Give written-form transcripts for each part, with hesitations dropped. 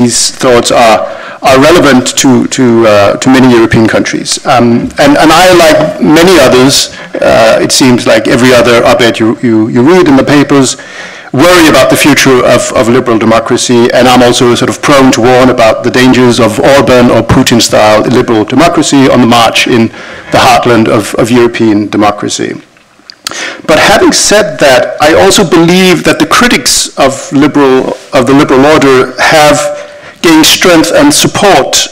these thoughts are relevant to many European countries. And I, like many others, it seems like every other op-ed you read in the papers, worry about the future of liberal democracy, and I'm also sort of prone to warn about the dangers of Orban or Putin-style liberal democracy on the march in the heartland of European democracy. But having said that, I also believe that the critics of the liberal order have gained strength and support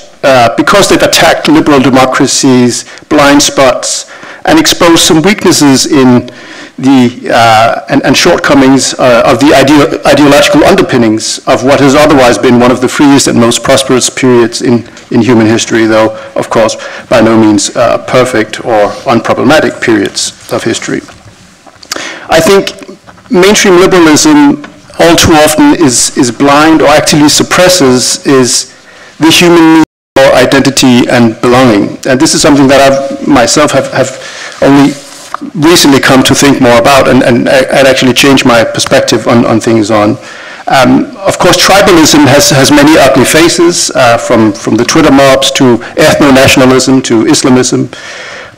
because they've attacked liberal democracy's blind spots and exposed some weaknesses in and shortcomings of the ideological underpinnings of what has otherwise been one of the freest and most prosperous periods in human history, though, of course, by no means perfect or unproblematic periods of history. I think mainstream liberalism all too often is blind or actually suppresses the human need for identity and belonging. And this is something that I myself have only recently come to think more about and actually changed my perspective on things on. Of course, tribalism has many ugly faces, from the Twitter mobs to ethno-nationalism to Islamism.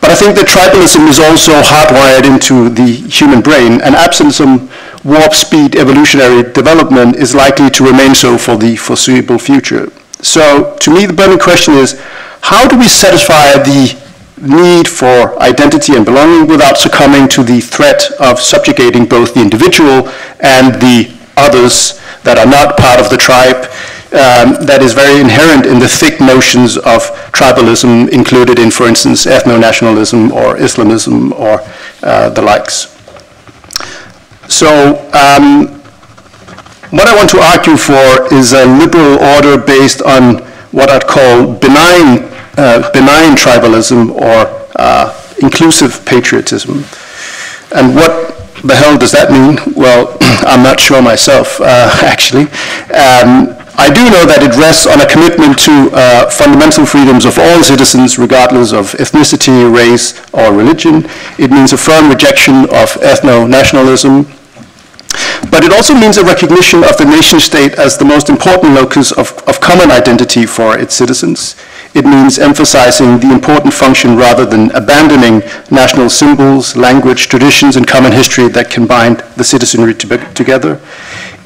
But I think that tribalism is also hardwired into the human brain, and absent some warp speed evolutionary development is likely to remain so for the foreseeable future. So to me, the burning question is, how do we satisfy the need for identity and belonging without succumbing to the threat of subjugating both the individual and the others that are not part of the tribe, that is very inherent in the thick notions of tribalism included in, for instance, ethno-nationalism or Islamism or the likes. So what I want to argue for is a liberal order based on what I'd call benign tribalism or inclusive patriotism. And what the hell does that mean? Well, I'm not sure myself, actually. I do know that it rests on a commitment to fundamental freedoms of all citizens, regardless of ethnicity, race, or religion. It means a firm rejection of ethno-nationalism. But it also means a recognition of the nation-state as the most important locus of common identity for its citizens. It means emphasizing the important function rather than abandoning national symbols, language, traditions, and common history that can bind the citizenry together.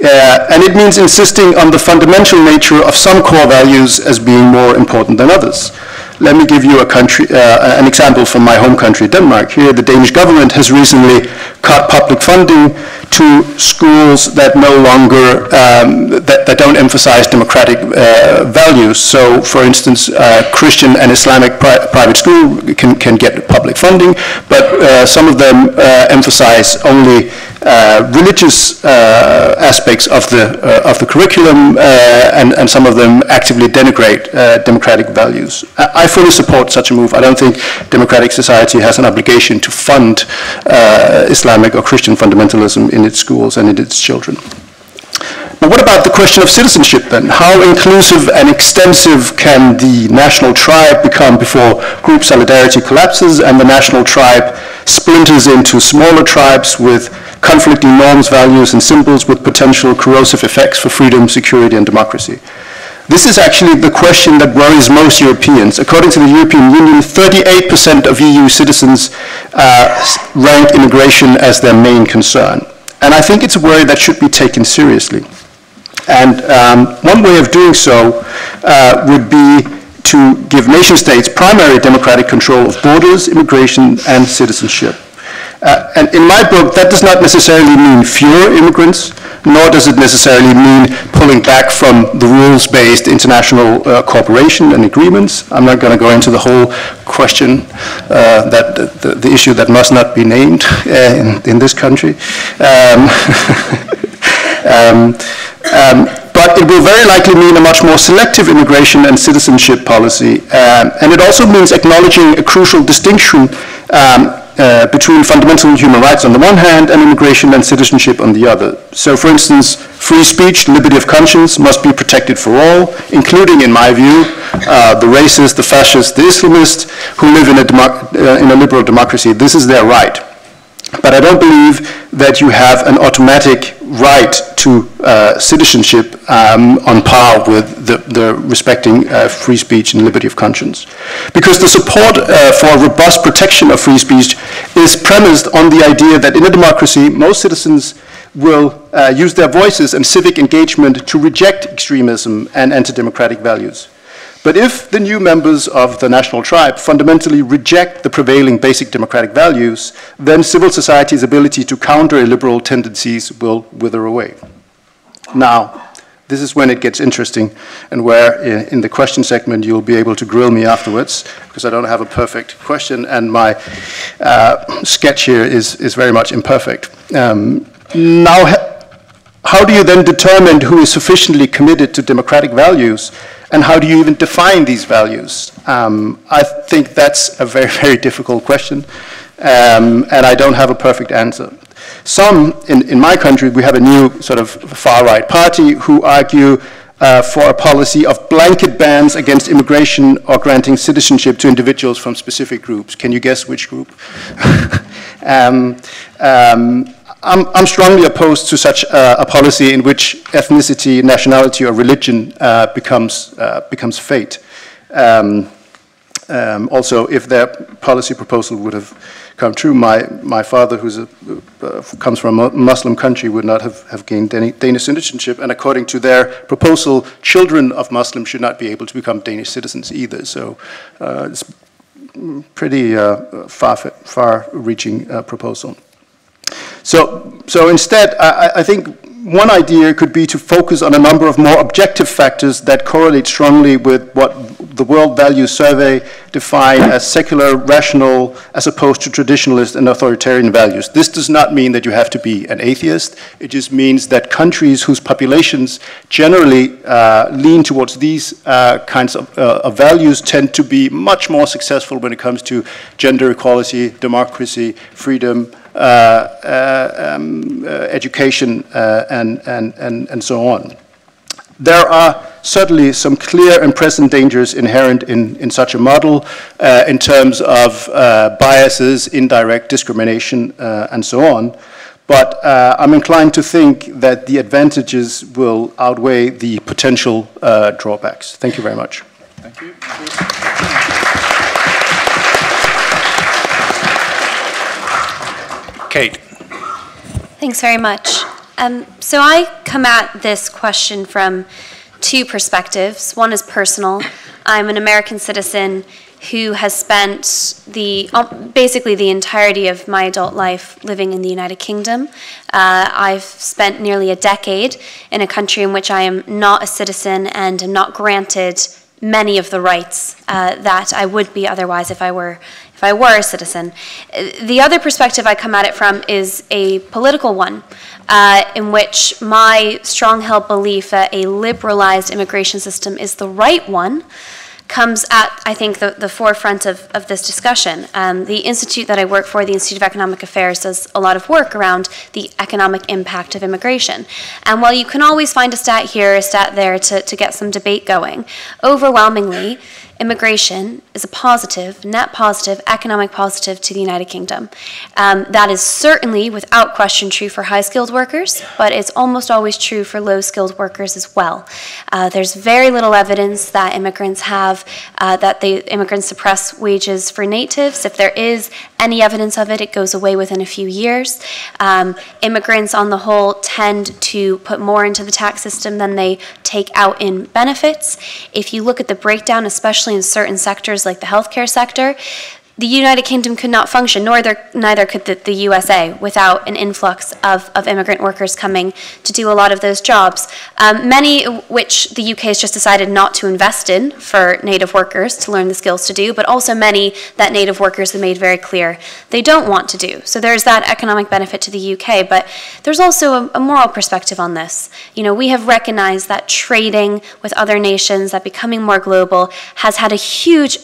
And it means insisting on the fundamental nature of some core values as being more important than others. Let me give you an example from my home country, Denmark. Here, the Danish government has recently cut public funding to schools that no longer, that don't emphasize democratic values. So, for instance, Christian and Islamic private school can get public funding, but some of them emphasize only religious aspects of the curriculum, and some of them actively denigrate democratic values. I fully support such a move. I don't think democratic society has an obligation to fund Islamic or Christian fundamentalism in its schools and in its children. But what about the question of citizenship then? How inclusive and extensive can the national tribe become before group solidarity collapses and the national tribe splinters into smaller tribes with conflicting norms, values, and symbols with potential corrosive effects for freedom, security, and democracy? This is actually the question that worries most Europeans. According to the European Union, 38% of EU citizens rank immigration as their main concern. And I think it's a worry that should be taken seriously. And one way of doing so would be to give nation states primary democratic control of borders, immigration, and citizenship. And in my book, that does not necessarily mean fewer immigrants, nor does it necessarily mean pulling back from the rules-based international cooperation and agreements. I'm not going to go into the whole question, the issue that must not be named in this country. But it will very likely mean a much more selective immigration and citizenship policy. And it also means acknowledging a crucial distinction between fundamental human rights on the one hand and immigration and citizenship on the other. So, for instance, free speech, liberty of conscience must be protected for all, including, in my view, the racist, the fascist, the Islamist who live in a liberal democracy. This is their right. But I don't believe that you have an automatic right to citizenship on par with the respecting free speech and liberty of conscience. Because the support for a robust protection of free speech is premised on the idea that in a democracy, most citizens will use their voices and civic engagement to reject extremism and anti-democratic values. But if the new members of the national tribe fundamentally reject the prevailing basic democratic values, then civil society's ability to counter illiberal tendencies will wither away. Now, this is when it gets interesting, and where in the question segment you'll be able to grill me afterwards, because I don't have a perfect question, and my sketch here is very much imperfect. Now, how do you then determine who is sufficiently committed to democratic values, and how do you even define these values? I think that's a very, very difficult question, and I don't have a perfect answer. Some, in my country, we have a new sort of far-right party who argue for a policy of blanket bans against immigration or granting citizenship to individuals from specific groups. Can you guess which group? I'm strongly opposed to such a policy in which ethnicity, nationality, or religion becomes fate. Also, if their policy proposal would have come true, my father, who comes from a Muslim country, would not have gained Danish citizenship. And according to their proposal, children of Muslims should not be able to become Danish citizens either. So it's pretty far-reaching proposal. So instead, I think one idea could be to focus on a number of more objective factors that correlate strongly with what the World Values Survey define as secular, rational, as opposed to traditionalist and authoritarian values. This does not mean that you have to be an atheist. It just means that countries whose populations generally lean towards these kinds of values tend to be much more successful when it comes to gender equality, democracy, freedom, education, and so on. There are certainly some clear and present dangers inherent in such a model in terms of biases, indirect discrimination, and so on. But I'm inclined to think that the advantages will outweigh the potential drawbacks. Thank you very much. Thank you. Kate. Thanks very much. So I come at this question from two perspectives. One is personal. I'm an American citizen who has spent basically the entirety of my adult life living in the United Kingdom. I've spent nearly a decade in a country in which I am not a citizen and am not granted many of the rights that I would be otherwise if I were a citizen. The other perspective I come at it from is a political one, in which my strong-held belief that a liberalized immigration system is the right one comes at, I think, the forefront of this discussion. The institute that I work for, the Institute of Economic Affairs, does a lot of work around the economic impact of immigration. And while you can always find a stat here, a stat there to get some debate going, overwhelmingly, immigration is a positive, net positive, economic positive to the United Kingdom. That is certainly, without question, true for high-skilled workers, but it's almost always true for low-skilled workers as well. There's very little evidence that immigrants immigrants suppress wages for natives. If there is any evidence of it, it goes away within a few years. Immigrants, on the whole, tend to put more into the tax system than they take out in benefits. If you look at the breakdown, especially in certain sectors like the healthcare sector, the United Kingdom could not function, neither could the USA, without an influx of immigrant workers coming to do a lot of those jobs. Many which the UK has just decided not to invest in for native workers to learn the skills to do, but also many that native workers have made very clear they don't want to do. So there's that economic benefit to the UK, but there's also a moral perspective on this. You know, we have recognized that trading with other nations, that becoming more global, has had a huge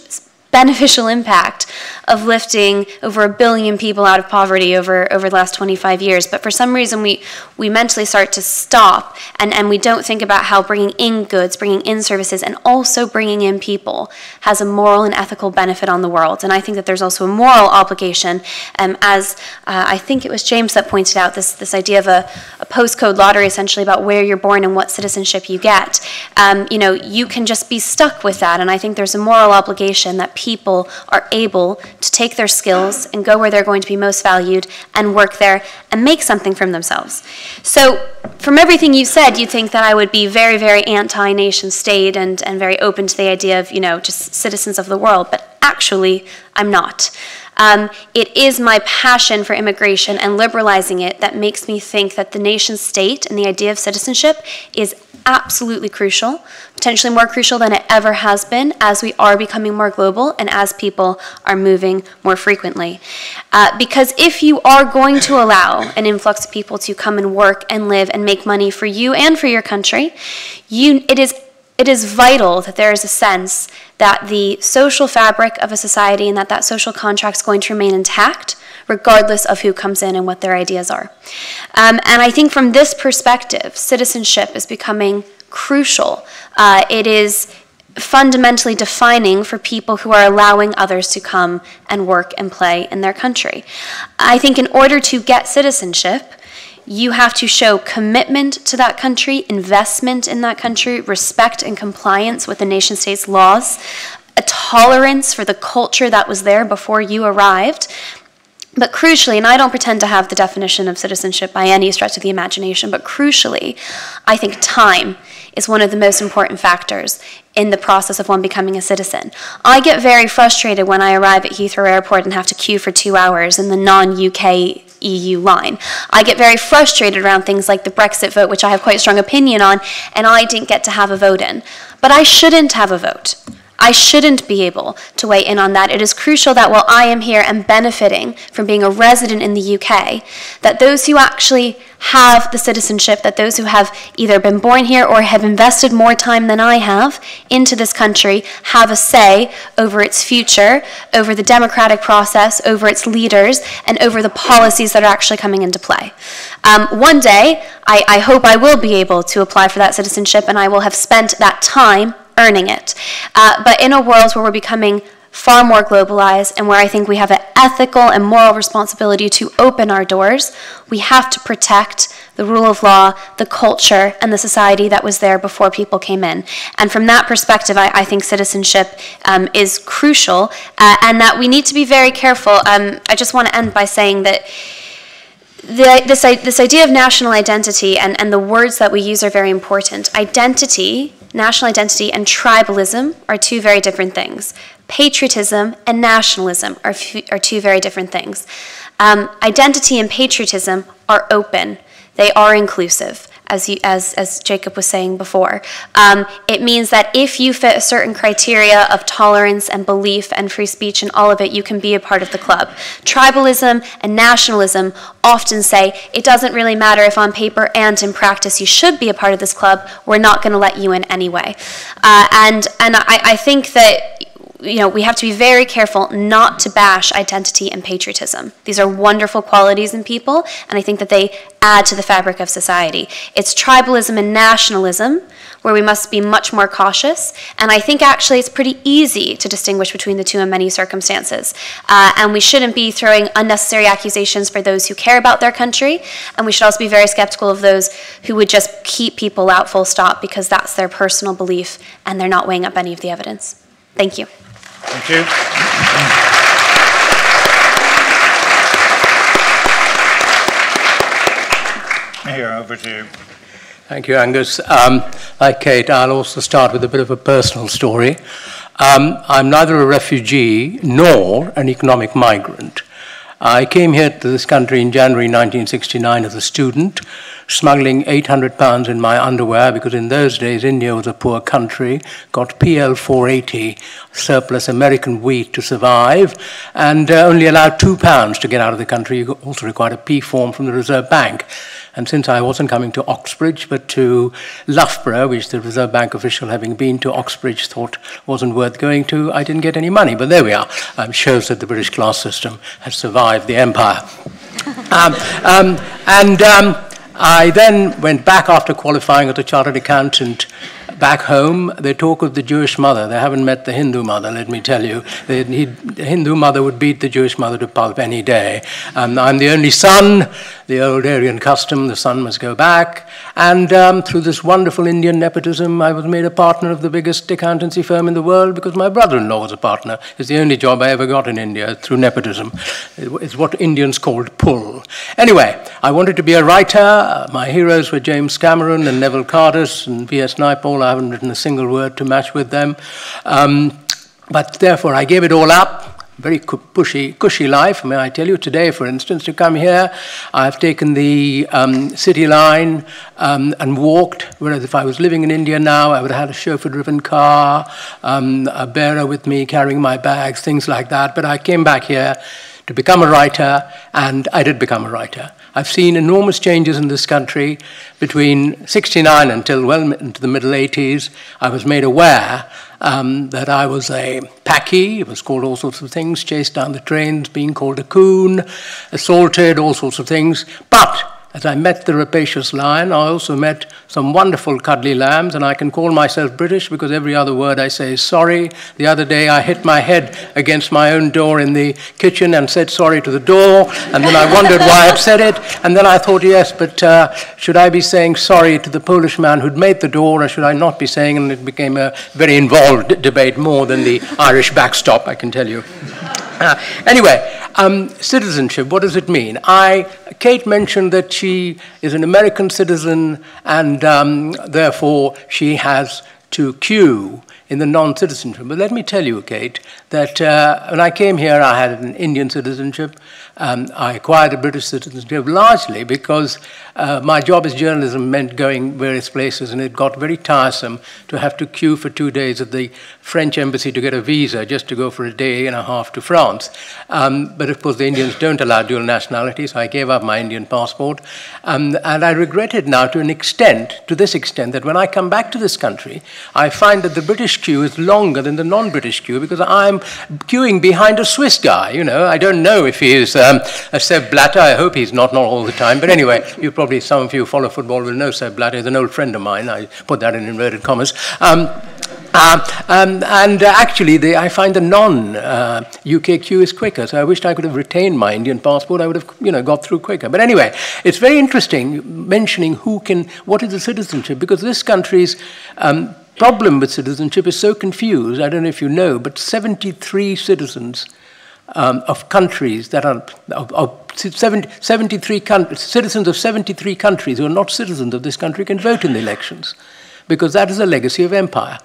beneficial impact of lifting over 1 billion people out of poverty over the last 25 years. But for some reason, we mentally start to stop, and we don't think about how bringing in goods, bringing in services, and also bringing in people has a moral and ethical benefit on the world. And I think that there's also a moral obligation, as I think it was James that pointed out this idea of a postcode lottery, essentially, about where you're born and what citizenship you get. You can just be stuck with that, and I think there's a moral obligation that people are able to take their skills and go where they're going to be most valued and work there and make something from themselves. So from everything you said, you'd think that I would be very, very anti-nation state and very open to the idea of, just citizens of the world, but actually I'm not. It is my passion for immigration and liberalizing it that makes me think that the nation state and the idea of citizenship is absolutely crucial, potentially more crucial than it ever has been as we are becoming more global and as people are moving more frequently. Because if you are going to allow an influx of people to come and work and live and make money for you and for your country, it is vital that there is a sense that the social fabric of a society and that social contract is going to remain intact regardless of who comes in and what their ideas are. And I think from this perspective, citizenship is becoming crucial. It is fundamentally defining for people who are allowing others to come and work and play in their country. I think in order to get citizenship, you have to show commitment to that country, investment in that country, respect and compliance with the nation-state's laws, a tolerance for the culture that was there before you arrived. But crucially, and I don't pretend to have the definition of citizenship by any stretch of the imagination, but crucially, I think time is one of the most important factors in the process of one becoming a citizen. I get very frustrated when I arrive at Heathrow Airport and have to queue for 2 hours in the non-UK EU line. I get very frustrated around things like the Brexit vote, which I have quite a strong opinion on, and I didn't get to have a vote in. But I shouldn't have a vote. I shouldn't be able to weigh in on that. It is crucial that while I am here and benefiting from being a resident in the UK, that those who actually have the citizenship, that those who have either been born here or have invested more time than I have into this country, have a say over its future, over the democratic process, over its leaders, and over the policies that are actually coming into play. One day, I hope I will be able to apply for that citizenship, and I will have spent that time earning it. But in a world where we're becoming far more globalized and where I think we have an ethical and moral responsibility to open our doors, we have to protect the rule of law, the culture, and the society that was there before people came in. And from that perspective, I think citizenship is crucial, and that we need to be very careful. I just want to end by saying that this idea of national identity and the words that we use are very important. Identity, national identity, and tribalism are two very different things. Patriotism and nationalism are two very different things. Identity and patriotism are open. They are inclusive, as Jacob was saying before. It means that if you fit a certain criteria of tolerance and belief and free speech and all of it, you can be a part of the club. Tribalism and nationalism often say, it doesn't really matter if on paper and in practice you should be a part of this club, we're not going to let you in anyway. And I think that we have to be very careful not to bash identity and patriotism. These are wonderful qualities in people, and I think that they add to the fabric of society. It's tribalism and nationalism where we must be much more cautious, and I think actually it's pretty easy to distinguish between the two in many circumstances. And we shouldn't be throwing unnecessary accusations for those who care about their country, and we should also be very skeptical of those who would just keep people out full stop because that's their personal belief and they're not weighing up any of the evidence. Thank you. Thank you. Mihir, over to you. Thank you, Angus. Like Kate, I'll also start with a bit of a personal story. I'm neither a refugee nor an economic migrant. I came here to this country in January 1969 as a student, smuggling £800 in my underwear because in those days India was a poor country, got PL 480, surplus American wheat to survive, and only allowed £2 to get out of the country. You also required a P form from the Reserve Bank. And since I wasn't coming to Oxbridge, but to Loughborough, which the Reserve Bank official, having been to Oxbridge, thought wasn't worth going to, I didn't get any money. But there we are. Shows that the British class system has survived the empire. I then went back after qualifying as a chartered accountant back home. They talk of the Jewish mother. They haven't met the Hindu mother, let me tell you. The Hindu mother would beat the Jewish mother to pulp any day. I'm the only son, the old Aryan custom, the son must go back. And through this wonderful Indian nepotism, I was made a partner of the biggest accountancy firm in the world because my brother-in-law was a partner. It's the only job I ever got in India through nepotism. It's what Indians called pull. Anyway, I wanted to be a writer. My heroes were James Cameron and Neville Cardus and V.S. Naipaul. I haven't written a single word to match with them. But therefore, I gave it all up. Very cushy life. I mean, I tell you today, for instance, to come here, I've taken the city line and walked, whereas if I was living in India now, I would have had a chauffeur-driven car, a bearer with me carrying my bags, things like that. But I came back here to become a writer, and I did become a writer. I've seen enormous changes in this country between 69 until well into the middle 80s. I was made aware that I was a packy, it was called all sorts of things, chased down the trains, being called a coon, assaulted, all sorts of things. But as I met the rapacious lion, I also met some wonderful cuddly lambs, and I can call myself British because every other word I say is sorry. The other day I hit my head against my own door in the kitchen and said sorry to the door, and then I wondered why I'd said it, and then I thought, yes, but should I be saying sorry to the Polish man who'd made the door, or should I not be saying, and it became a very involved debate, more than the Irish backstop, I can tell you. Anyway, citizenship, what does it mean? Kate mentioned that she is an American citizen and therefore she has to queue in the non-citizenship. But let me tell you, Kate, that when I came here, I had an Indian citizenship. I acquired a British citizenship largely because my job as journalism meant going various places, and it got very tiresome to have to queue for 2 days at the French embassy to get a visa just to go for a day and a half to France. But of course, the Indians don't allow dual nationality, so I gave up my Indian passport. And I regret it now to this extent, that when I come back to this country, I find that the British queue is longer than the non-British queue because I'm queuing behind a Swiss guy. You know, I don't know if he is a Sepp Blatter. I hope he's not all the time. But anyway, some of you who follow football will know Sepp Blatter. He's an old friend of mine. I put that in inverted commas. Actually, I find the non-UK queue is quicker. So I wished I could have retained my Indian passport. I would have, got through quicker. But anyway, it's very interesting mentioning what is the citizenship, because this country's problem with citizenship is so confused. I don't know if you know, but 73 citizens of countries that are citizens of 73 countries who are not citizens of this country can vote in the elections, because that is a legacy of empire.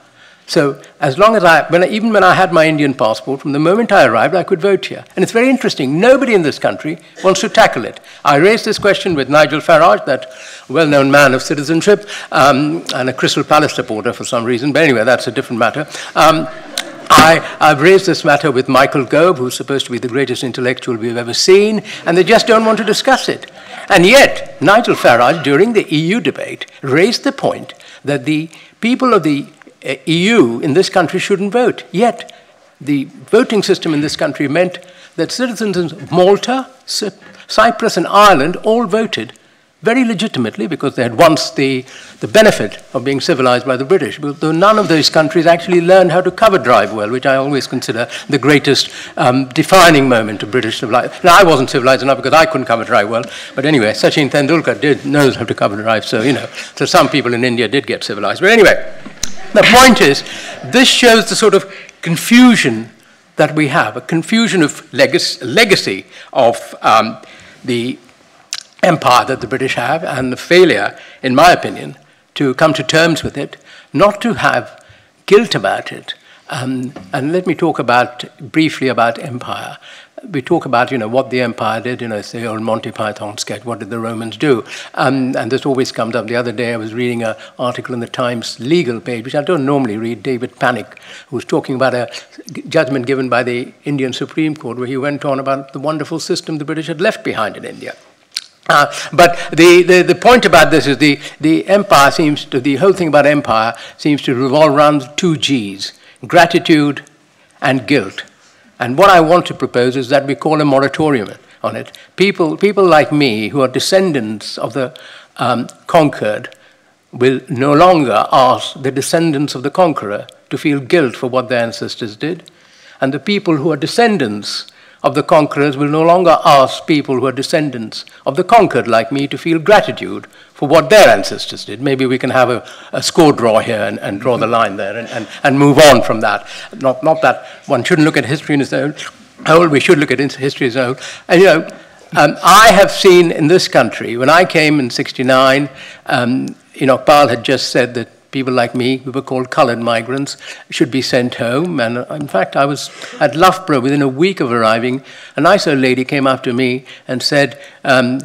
So as long as even when I had my Indian passport, from the moment I arrived, I could vote here. And it's very interesting. Nobody in this country wants to tackle it. I raised this question with Nigel Farage, that well-known man of citizenship, and a Crystal Palace supporter for some reason. But anyway, that's a different matter. I've raised this matter with Michael Gove, who's supposed to be the greatest intellectual we've ever seen, and they just don't want to discuss it. And yet, Nigel Farage, during the EU debate, raised the point that the people of the EU in this country shouldn't vote. Yet, the voting system in this country meant that citizens of Malta, Cyprus, and Ireland all voted very legitimately because they had once the benefit of being civilized by the British. But though none of those countries actually learned how to cover drive well, which I always consider the greatest defining moment of British civilization. Now, I wasn't civilized enough because I couldn't cover drive well, but anyway, Sachin Tendulkar knows how to cover drive, so, so some people in India did get civilized. But anyway, the point is, this shows the sort of confusion that we have, a confusion of legacy of the empire that the British have, and the failure, in my opinion, to come to terms with it, not to have guilt about it. And let me talk briefly about empire. We talk about, what the empire did, it's the old Monty Python sketch, what did the Romans do? And this always comes up. The other day I was reading an article in the Times legal page, which I don't normally read, David Panic, who was talking about a judgment given by the Indian Supreme Court, where he went on about the wonderful system the British had left behind in India. But the point about this is the empire seems to, the whole thing about empire seems to revolve around two G's, gratitude and guilt. And what I want to propose is that we call a moratorium on it. People like me who are descendants of the conquered will no longer ask the descendants of the conqueror to feel guilt for what their ancestors did. And the people who are descendants of the conquerors will no longer ask people who are descendants of the conquered like me to feel gratitude for what their ancestors did. Maybe we can have a score draw here and draw the line there and move on from that. Not that one shouldn't look at history in its own whole, we should look at history as a whole. And you know, I have seen in this country, when I came in '69, Enoch Powell had just said that people like me, who were called colored migrants, should be sent home. And in fact, I was at Loughborough within a week of arriving. A nice old lady came up to me and said,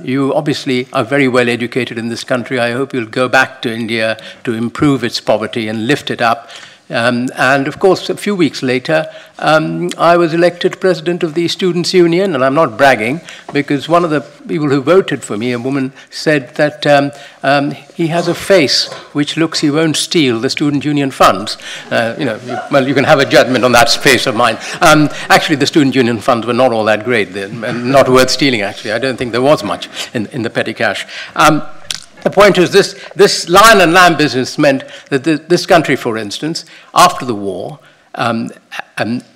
you obviously are very well educated in this country. I hope you'll go back to India to improve its poverty and lift it up. And of course, a few weeks later, I was elected president of the Students' Union, and I'm not bragging, because one of the people who voted for me, a woman, said that he has a face which looks he won't steal the Student Union funds. You know, well, you can have a judgment on that face of mine. Actually, the Student Union funds were not all that great, and not worth stealing, actually. I don't think there was much in the petty cash. The point is this lion and lamb business meant that this country, for instance, after the war,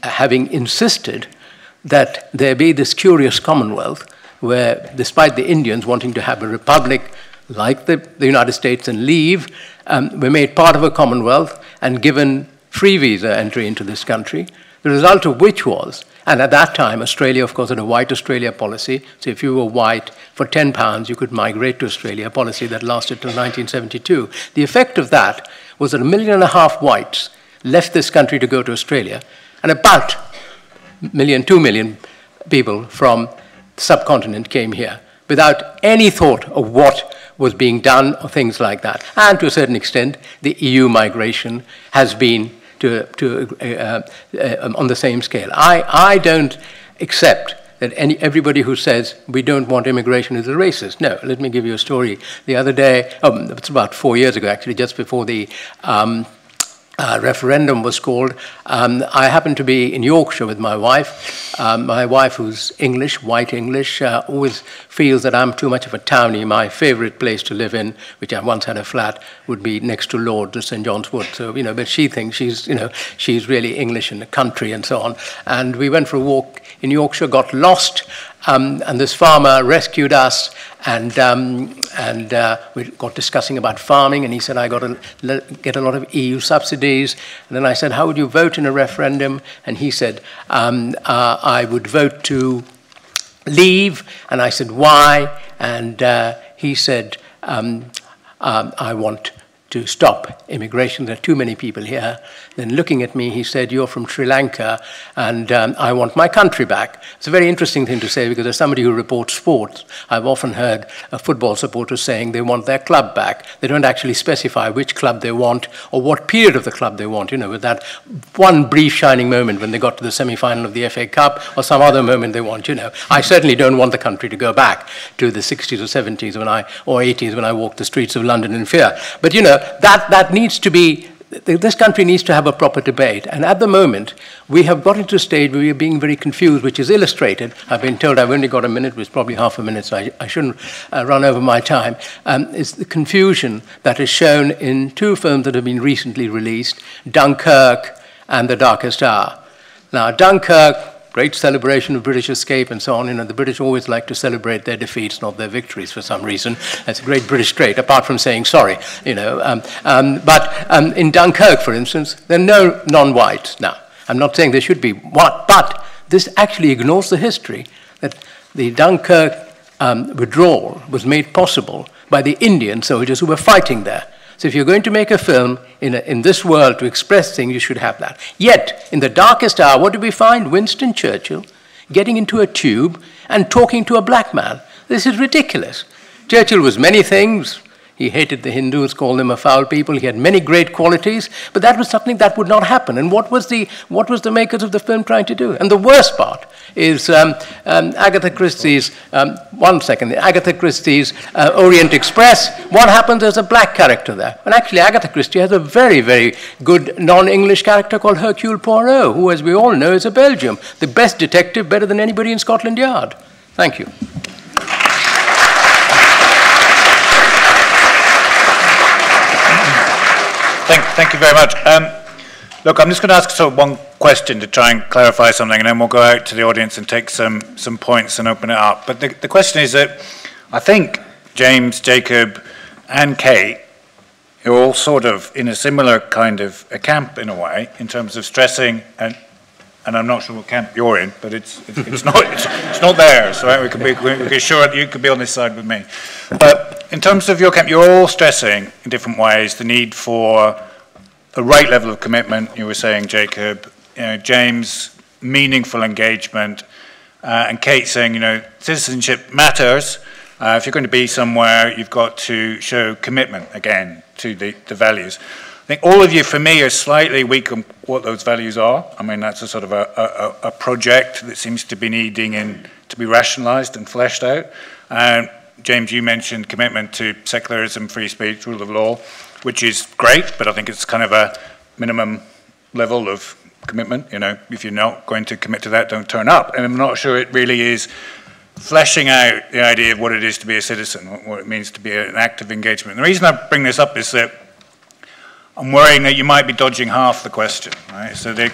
having insisted that there be this curious commonwealth where, despite the Indians wanting to have a republic like the United States and leave, were made part of a commonwealth and given free visa entry into this country, the result of which was, and at that time, Australia, of course, had a white Australia policy. So if you were white, for £10, you could migrate to Australia, a policy that lasted till 1972. The effect of that was that 1.5 million whites left this country to go to Australia, and about 2 million people from the subcontinent came here without any thought of what was being done or things like that. And to a certain extent, the EU migration has been on the same scale. I don't accept that everybody who says we don't want immigration is a racist. No, let me give you a story. The other day, it's about 4 years ago actually, just before the referendum was called, I happened to be in Yorkshire with my wife. My wife, who's English, white English, always feels that I'm too much of a townie. My favorite place to live in, which I once had a flat, would be next to Lord's at St. John's Wood. So, you know, but she thinks she's really English in the country and so on. And we went for a walk in Yorkshire, got lost, and this farmer rescued us, and we got discussing about farming, and he said, I got to get a lot of EU subsidies. And then I said, how would you vote in a referendum? And he said, I would vote to leave. And I said, why? And he said, I want to stop immigration. There are too many people here. Then looking at me, he said, you're from Sri Lanka, and I want my country back. It's a very interesting thing to say, because as somebody who reports sports, I've often heard football supporters saying they want their club back. They don't actually specify which club they want or what period of the club they want, you know, with that one brief shining moment when they got to the semi-final of the FA Cup, or some other moment they want, you know. I certainly don't want the country to go back to the 60s or 70s or 80s when I walked the streets of London in fear. But, you know, that needs to be, this country needs to have a proper debate. And at the moment, we have got into a stage where we are being very confused, which is illustrated. I've been told I've only got a minute, which is probably half a minute, so I shouldn't run over my time. It's the confusion that is shown in two films that have been recently released, Dunkirk and The Darkest Hour. Now, Dunkirk, great celebration of British escape and so on. You know, the British always like to celebrate their defeats, not their victories for some reason. That's a great British trait, apart from saying sorry, you know. But in Dunkirk, for instance, there are no non-whites. Now, I'm not saying there should be, but this actually ignores the history that the Dunkirk withdrawal was made possible by the Indian soldiers who were fighting there. So if you're going to make a film in this world to express things, you should have that. Yet, in The Darkest Hour, what do we find? Winston Churchill getting into a tube and talking to a black man. This is ridiculous. Churchill was many things. He hated the Hindus, called them a foul people. He had many great qualities, but that was something that would not happen. And what was the makers of the film trying to do? And the worst part is Agatha Christie's, Agatha Christie's Orient Express. What happens? There's a black character there. And actually, Agatha Christie has a very, very good non-English character called Hercule Poirot, who, as we all know, is a Belgian. The best detective, better than anybody in Scotland Yard. Thank you. Thank you very much. Look, I'm just going to ask sort of one question to try and clarify something, and then we'll go out to the audience and take some points and open it up. But the question is that I think James, Jacob, and Kate are all sort of in a similar kind of a camp in a way, in terms of stressing, and I'm not sure what camp you're in, but it's not theirs, right? We can be sure that you could be on this side with me. But in terms of your camp, you're all stressing in different ways the need for the right level of commitment. You were saying, Jacob, James, meaningful engagement, and Kate saying, citizenship matters. If you're going to be somewhere, you've got to show commitment again to the values. I think all of you, for me, are slightly weak on what those values are. I mean, that's a sort of a project that seems to be needing to be rationalised and fleshed out. James, you mentioned commitment to secularism, free speech, rule of law, which is great, but I think it's kind of a minimum level of commitment. If you're not going to commit to that, don't turn up. And I'm not sure it really is fleshing out the idea of what it is to be a citizen, what it means to be an active engagement. And the reason I bring this up is that I'm worrying that you might be dodging half the question, right? So the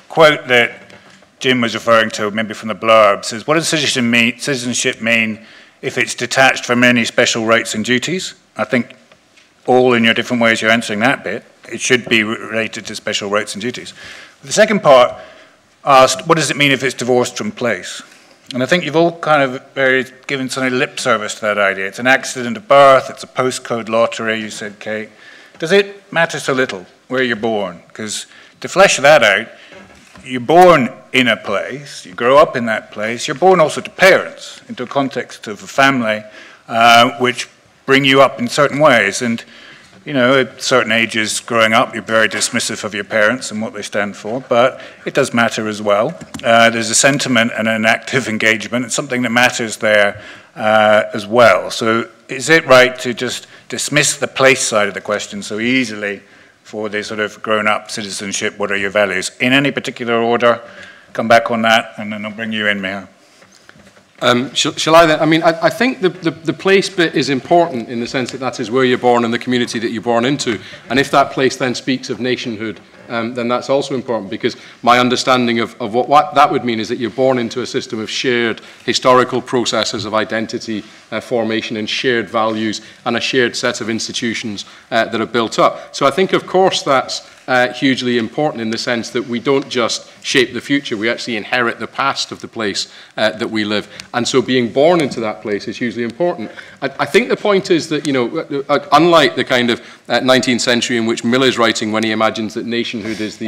quote that Jim was referring to, maybe from the blurb, says, what does citizenship mean if it's detached from any special rights and duties? I think all in your different ways you're answering that bit. It should be related to special rights and duties. The second part asked, what does it mean if it's divorced from place? And I think you've all kind of given some lip service to that idea. It's an accident of birth, it's a postcode lottery, you said, Kate. Does it matter so little where you're born? Because to flesh that out, you're born in a place, you grow up in that place, you're born also to parents, into a context of a family, which bring you up in certain ways. And, at certain ages growing up, you're very dismissive of your parents and what they stand for, but it does matter as well. There's a sentiment and an active engagement. It's something that matters there as well. So is it right to just dismiss the place side of the question so easily for the sort of grown-up citizenship? What are your values? In any particular order, come back on that, and then I'll bring you in, Mihir. Shall I then? I mean, I think the place bit is important in the sense that is where you're born and the community that you're born into. And if that place then speaks of nationhood, then that's also important, because my understanding of what that would mean is that you're born into a system of shared historical processes of identity formation and shared values and a shared set of institutions that are built up. So I think, of course, that's hugely important in the sense that we don't just shape the future, we actually inherit the past of the place that we live. And so being born into that place is hugely important. I think the point is that, unlike the kind of 19th century in which Mill is writing when he imagines that nationhood is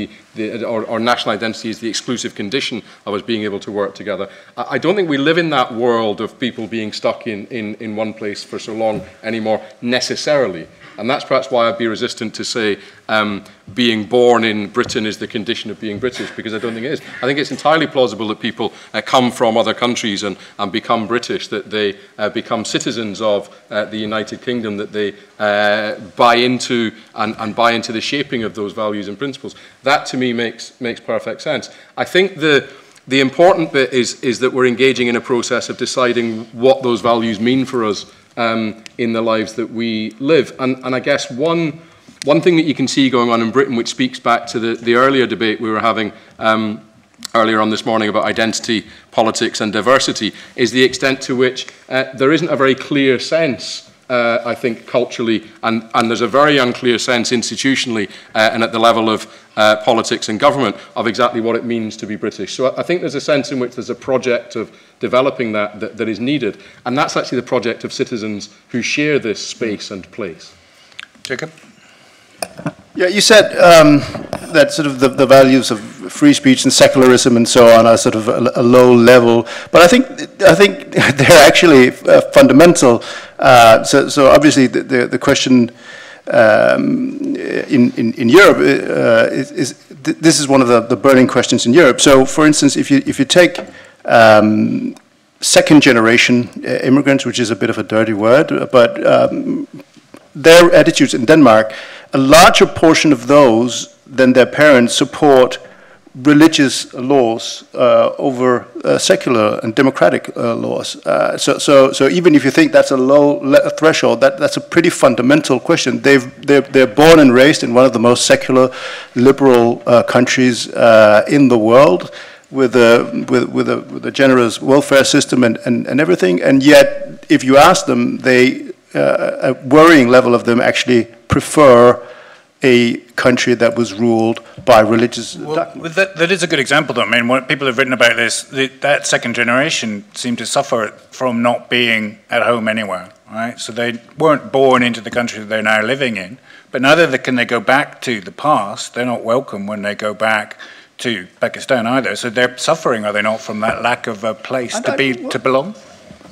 or national identity is the exclusive condition of us being able to work together, I don't think we live in that world of people being stuck in one place for so long anymore necessarily. And that's perhaps why I'd be resistant to say being born in Britain is the condition of being British, because I don't think it is. I think it's entirely plausible that people come from other countries and become British, that they become citizens of the United Kingdom, that they buy into and buy into the shaping of those values and principles. That to me makes perfect sense. I think the important bit is that we're engaging in a process of deciding what those values mean for us in the lives that we live. And I guess one thing that you can see going on in Britain, which speaks back to the earlier debate we were having earlier on this morning about identity, politics and diversity, is the extent to which there isn't a very clear sense, I think, culturally, and there's a very unclear sense institutionally and at the level of politics and government of exactly what it means to be British. So I think there's a sense in which there's a project of developing that is needed, and that's actually the project of citizens who share this space and place. Jacob? Yeah, you said that sort of the values of free speech and secularism and so on are sort of a low level. But I think they're actually fundamental. So obviously the question in Europe this is one of the burning questions in Europe. So, for instance, if you take second generation immigrants, which is a bit of a dirty word, but their attitudes in Denmark, a larger portion of those than their parents support religious laws over secular and democratic laws. So even if you think that's a low threshold, that's a pretty fundamental question. They're born and raised in one of the most secular, liberal countries in the world, with a generous welfare system and everything. And yet, if you ask them, a worrying level of them actually prefer a country that was ruled by religious doctrine. That is a good example, though. I mean, what people have written about this, that second generation seemed to suffer from not being at home anywhere, right? So they weren't born into the country that they're now living in, but neither can they go back to the past. They're not welcome when they go back to Pakistan either. So they're suffering, are they not, from that lack of a place to belong?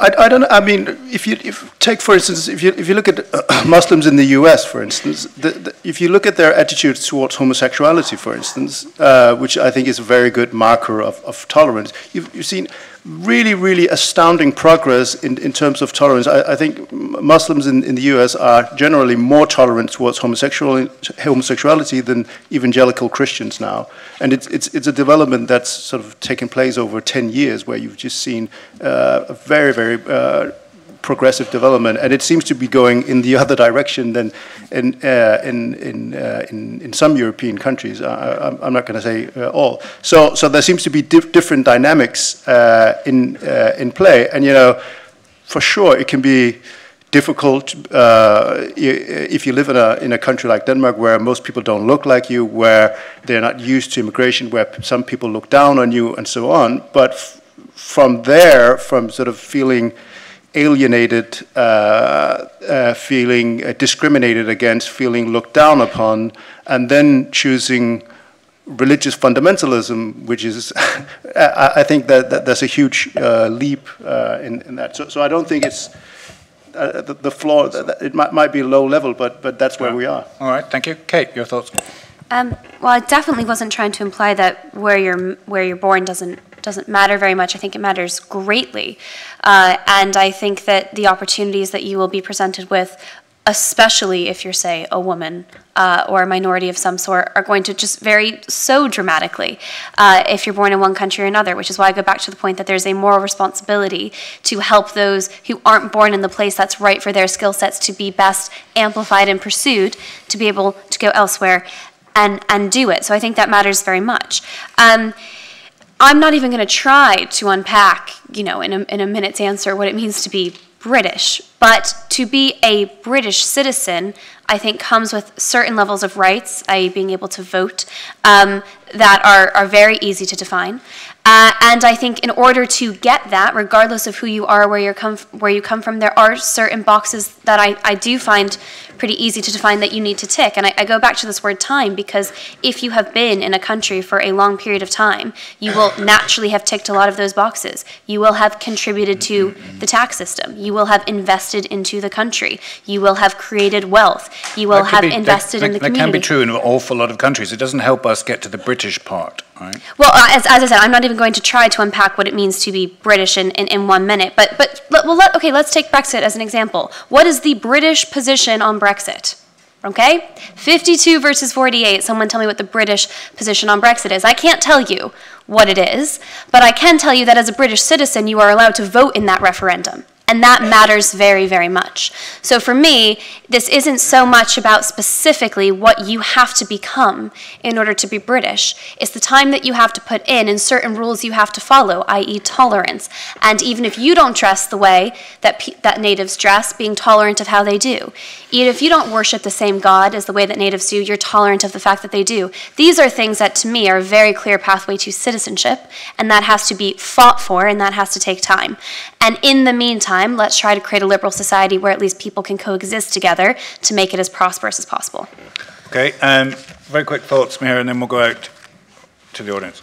I don't know. I mean, if you take, for instance, if you look at Muslims in the U.S., for instance, if you look at their attitudes towards homosexuality, for instance, which I think is a very good marker of tolerance, you've seen really, really astounding progress in terms of tolerance. I think Muslims in the U.S. are generally more tolerant towards homosexuality than evangelical Christians now, and it's a development that's sort of taken place over 10 years, where you've just seen a very, very progressive development, and it seems to be going in the other direction than in some European countries. I'm not going to say all. So there seems to be different dynamics in play, and for sure it can be difficult if you live in a country like Denmark, where most people don't look like you, where they're not used to immigration, where some people look down on you, and so on. But from sort of feeling alienated, feeling discriminated against, feeling looked down upon, and then choosing religious fundamentalism, which is, I think that there's a huge leap in that. So I don't think it's the floor. It might be a low level, but that's where we are. All right, thank you, Kate. Your thoughts? Well, I definitely wasn't trying to imply that where you're born doesn't matter very much. I think it matters greatly. And I think that the opportunities that you will be presented with, especially if you're, say, a woman or a minority of some sort, are going to just vary so dramatically if you're born in one country or another, which is why I go back to the point that there's a moral responsibility to help those who aren't born in the place that's right for their skill sets to be best amplified and pursued, to be able to go elsewhere and do it. So I think that matters very much. I'm not even going to try to unpack, in a minute's answer what it means to be British. But to be a British citizen, I think, comes with certain levels of rights, i.e. being able to vote, that are very easy to define. And I think in order to get that, regardless of who you are, where you come from, there are certain boxes that I do find pretty easy to define that you need to tick. And I go back to this word time, because if you have been in a country for a long period of time, you will naturally have ticked a lot of those boxes. You will have contributed to the tax system. You will have invested into the country. You will have created wealth. You will have invested in the community. That can be true in an awful lot of countries. It doesn't help us get to the British part, right? Well, as I said, I'm not even going to try to unpack what it means to be British in 1 minute. Okay, let's take Brexit as an example. What is the British position on Brexit? Okay? 52 versus 48. Someone tell me what the British position on Brexit is. I can't tell you what it is, but I can tell you that as a British citizen, you are allowed to vote in that referendum. And that matters very, very much. So for me, this isn't so much about specifically what you have to become in order to be British. It's the time that you have to put in and certain rules you have to follow, i.e. tolerance. And even if you don't dress the way that natives dress, being tolerant of how they do. Even if you don't worship the same God as the way that natives do, you're tolerant of the fact that they do. These are things that, to me, are a very clear pathway to citizenship, and that has to be fought for, and that has to take time. And in the meantime, let's try to create a liberal society where at least people can coexist together to make it as prosperous as possible. Okay, very quick thoughts, Mihir, and then we'll go out to the audience.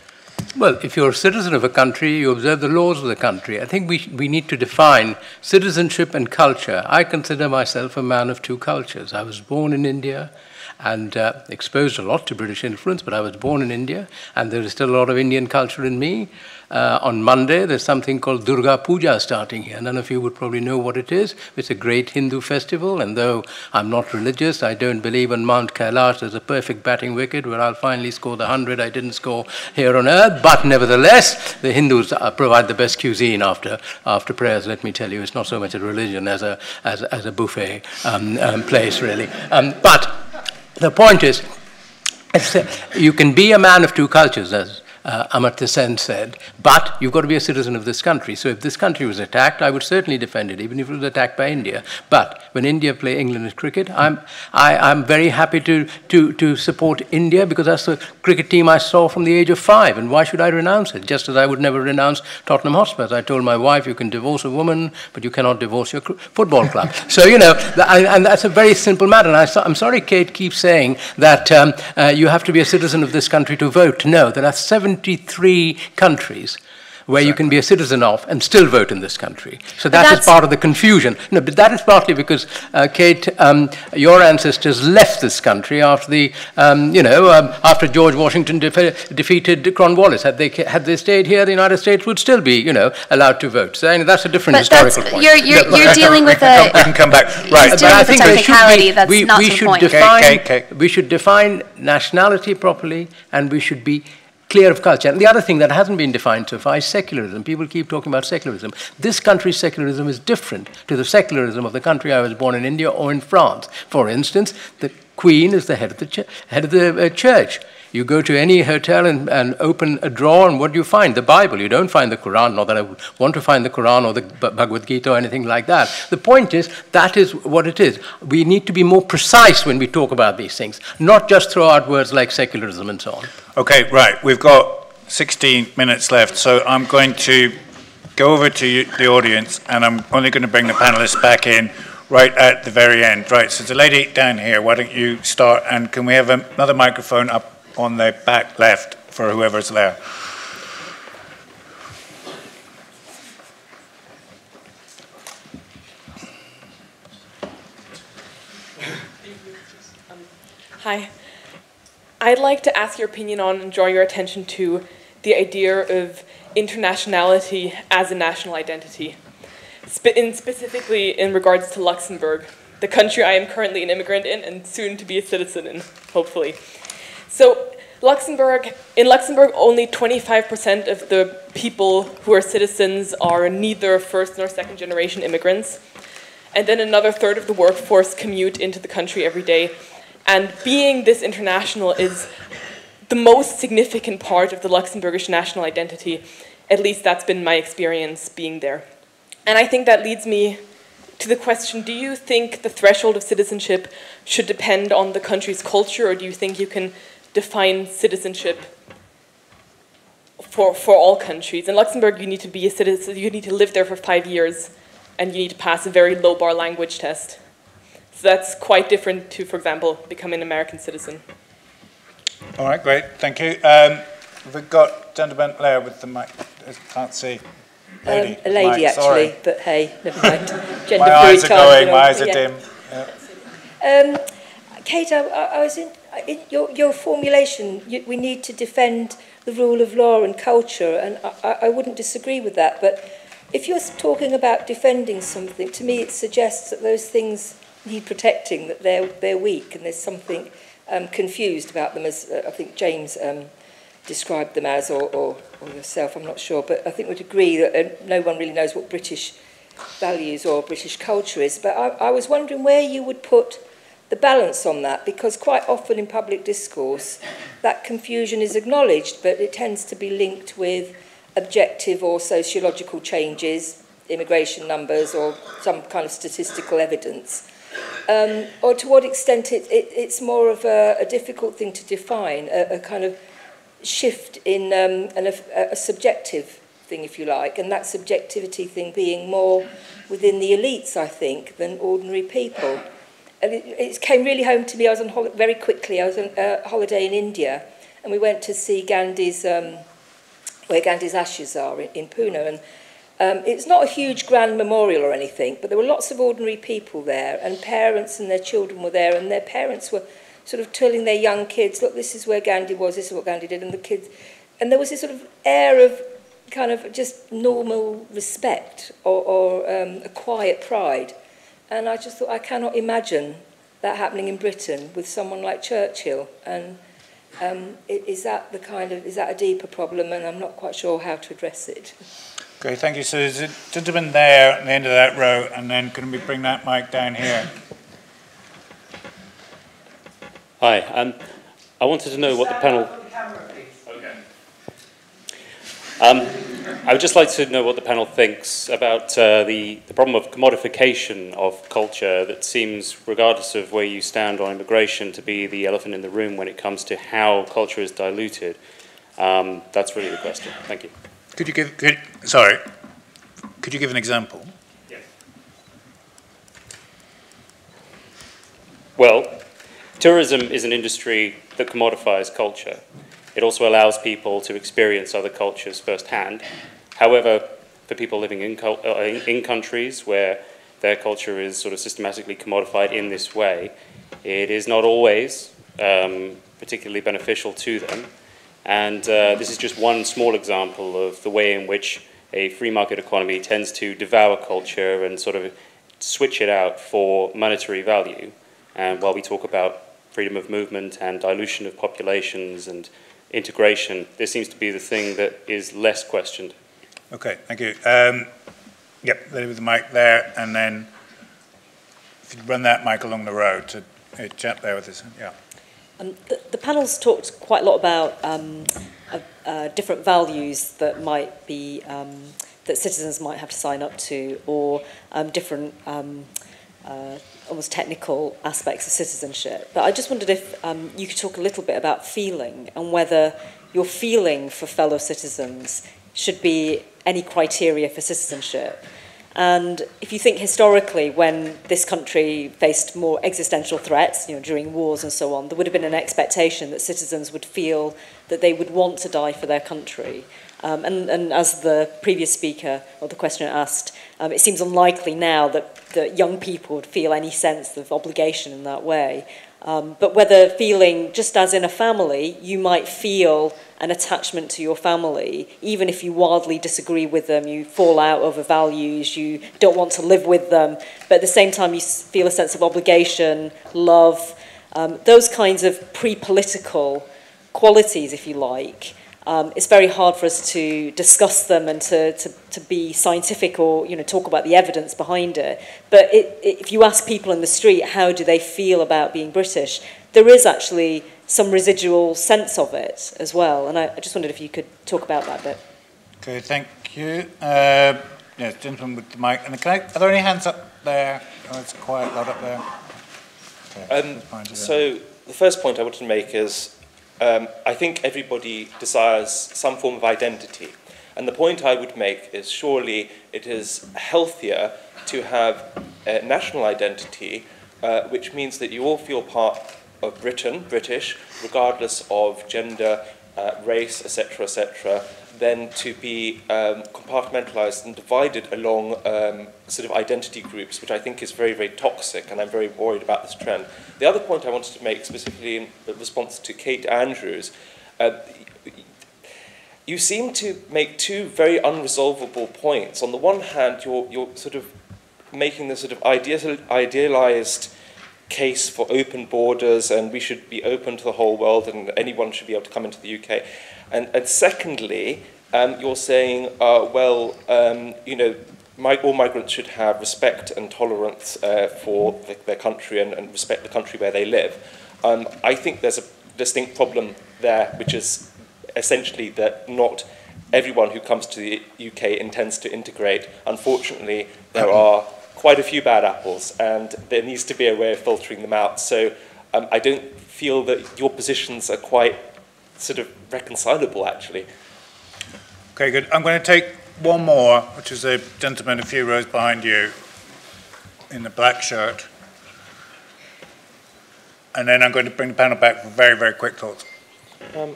Well, if you're a citizen of a country, you observe the laws of the country. I think we need to define citizenship and culture. I consider myself a man of two cultures. I was born in India and exposed a lot to British influence, but I was born in India, and there is still a lot of Indian culture in me. On Monday, there's something called Durga Puja starting here. None of you would probably know what it is. It's a great Hindu festival, and though I'm not religious, I don't believe on Mount Kailash there's a perfect batting wicket where I'll finally score the 100 I didn't score here on earth. But nevertheless, the Hindus provide the best cuisine after prayers. Let me tell you, it's not so much a religion as a buffet place, really. But the point is, you can be a man of two cultures, as Amartya Sen said, but you've got to be a citizen of this country. So if this country was attacked, I would certainly defend it, even if it was attacked by India. But when India play England in cricket, I'm very happy to support India, because that's the cricket team I saw from the age of 5, and why should I renounce it? Just as I would never renounce Tottenham Hotspur. I told my wife, you can divorce a woman, but you cannot divorce your football club. So, you know, and that's a very simple matter. And I'm sorry Kate keeps saying that you have to be a citizen of this country to vote. No, there are 73 countries where you can be a citizen of and still vote in this country. So that is part of the confusion. No, but that is partly because, Kate, your ancestors left this country after the, after George Washington defeated Cornwallis. Had they stayed here, the United States would still be, allowed to vote. So that's a different historical point. You're dealing with a... We can come back. Right. But I think technicality, that's not the point. We should define nationality properly, and we should be clear of culture. And the other thing that hasn't been defined so far is secularism. People keep talking about secularism. This country's secularism is different to the secularism of the country I was born in, India or in France. For instance, the Queen is the head of the church. You go to any hotel and open a drawer, and what do you find? The Bible. You don't find the Quran. Not that I would want to find the Quran or the Bhagavad Gita or anything like that. The point is, that is what it is. We need to be more precise when we talk about these things, not just throw out words like secularism and so on. Okay, right. We've got 16 minutes left, so I'm going to go over to the audience, and I'm only going to bring the panelists back in right at the very end. Right, so the lady down here, why don't you start, and can we have another microphone up on the back left for whoever's there? Hi. I'd like to ask your opinion on and draw your attention to the idea of internationality as a national identity, specifically in regards to Luxembourg, the country I am currently an immigrant in and soon to be a citizen in, hopefully. So in Luxembourg, only 25% of the people who are citizens are neither first nor second generation immigrants. And then another third of the workforce commute into the country every day. And being this international is the most significant part of the Luxembourgish national identity. At least that's been my experience being there. And I think that leads me to the question, do you think the threshold of citizenship should depend on the country's culture, or do you think you can define citizenship for all countries? In Luxembourg, you need to be a citizen, you need to live there for 5 years, and you need to pass a very low bar language test. So that's quite different to, for example, becoming an American citizen. All right, great, thank you. We've got gentleman there with the mic. I can't see. A lady, mic, actually, sorry. but hey, never mind. Gender My eyes are time, going, my eyes are dim. Yeah. Kate, I was in your formulation, we need to defend the rule of law and culture, and I wouldn't disagree with that, but if you're talking about defending something, to me it suggests that those things need protecting, that they're weak, and there's something confused about them, as I think James described them as, or yourself, I'm not sure, but I think we'd agree that no one really knows what British values or British culture is, but I was wondering where you would put the balance on that, because quite often in public discourse that confusion is acknowledged, but it tends to be linked with objective or sociological changes, immigration numbers or some kind of statistical evidence. Or to what extent it's more of a difficult thing to define, a kind of shift in a subjective thing, if you like, and that subjectivity thing being more within the elites, I think, than ordinary people. and it came really home to me. I was on very quickly. I was on holiday in India, and we went to see Gandhi's, where Gandhi's ashes are in Pune. And it's not a huge grand memorial or anything, but there were lots of ordinary people there, and parents and their children were there, and their parents were sort of telling their young kids, look, this is where Gandhi was, this is what Gandhi did, and the kids, and there was this sort of air of kind of just normal respect or a quiet pride. And I just thought, I cannot imagine that happening in Britain with someone like Churchill. And is that a deeper problem? And I'm not quite sure how to address it. Okay, thank you. So there's a gentleman there at the end of that row, and then can we bring that mic down here? Hi, I wanted to know what the panel... I would just like to know what the panel thinks about the problem of commodification of culture that seems, regardless of where you stand on immigration, to be the elephant in the room when it comes to how culture is diluted. That's really the question. Thank you. Could you give an example? Yes. Well, tourism is an industry that commodifies culture. It also allows people to experience other cultures firsthand. However, for people living in countries where their culture is sort of systematically commodified in this way, it is not always particularly beneficial to them. And this is just one small example of the way in which a free market economy tends to devour culture and sort of switch it out for monetary value. And while we talk about freedom of movement and dilution of populations and integration, this seems to be the thing that is less questioned. Okay, thank you. Yep, lady with the mic there, and then if you run that mic along the road to a chap there with this, yeah. The panel's talked quite a lot about different values that might be that citizens might have to sign up to, or different almost technical aspects of citizenship. But I just wondered if you could talk a little bit about feeling, and whether your feeling for fellow citizens should be any criteria for citizenship. And if you think historically, when this country faced more existential threats, during wars and so on, there would have been an expectation that citizens would feel that they would want to die for their country. And as the previous speaker, or the questioner asked, it seems unlikely now that young people would feel any sense of obligation in that way. But whether feeling, just as in a family, you might feel an attachment to your family, even if you wildly disagree with them, you fall out over values, you don't want to live with them, but at the same time you feel a sense of obligation, love, those kinds of pre-political qualities, if you like. It's very hard for us to discuss them and to be scientific or talk about the evidence behind it. But if you ask people in the street how do they feel about being British, there is actually some residual sense of it as well. And I just wondered if you could talk about that a bit. Okay, thank you. Yes, gentleman with the mic. And are there any hands up there? Oh, it's quite a lot up there. Okay, so the first point I wanted to make is I think everybody desires some form of identity. And the point I would make is surely it is healthier to have a national identity, which means that you all feel part of Britain, British, regardless of gender, race, etc., than to be compartmentalized and divided along sort of identity groups, which I think is very, very toxic, and I'm very worried about this trend. The other point I wanted to make, specifically in response to Kate Andrews, you seem to make two very unresolvable points. On the one hand, you're sort of making this sort of idealized case for open borders, and we should be open to the whole world, and anyone should be able to come into the UK. And secondly, you're saying, all migrants should have respect and tolerance for their country and respect the country where they live. I think there's a distinct problem there, which is essentially that not everyone who comes to the UK intends to integrate. Unfortunately, there are quite a few bad apples, and there needs to be a way of filtering them out. So I don't feel that your positions are quite sort of reconcilable, actually. Okay, good. I'm going to take one more, which is a gentleman a few rows behind you in the black shirt. and then I'm going to bring the panel back for very, very quick thoughts.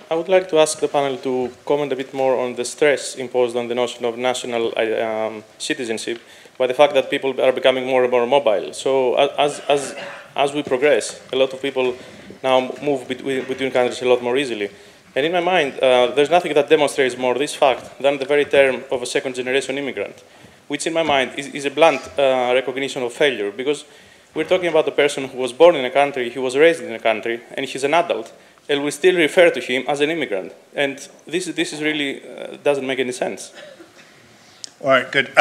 I would like to ask the panel to comment a bit more on the stress imposed on the notion of national citizenship by the fact that people are becoming more and more mobile. So as we progress, a lot of people now move between countries a lot more easily. And in my mind, there's nothing that demonstrates more this fact than the very term of a second-generation immigrant, which in my mind is a blunt recognition of failure, because we're talking about a person who was born in a country, he was raised in a country, and he's an adult, and we still refer to him as an immigrant. And this is really doesn't make any sense. All right, good.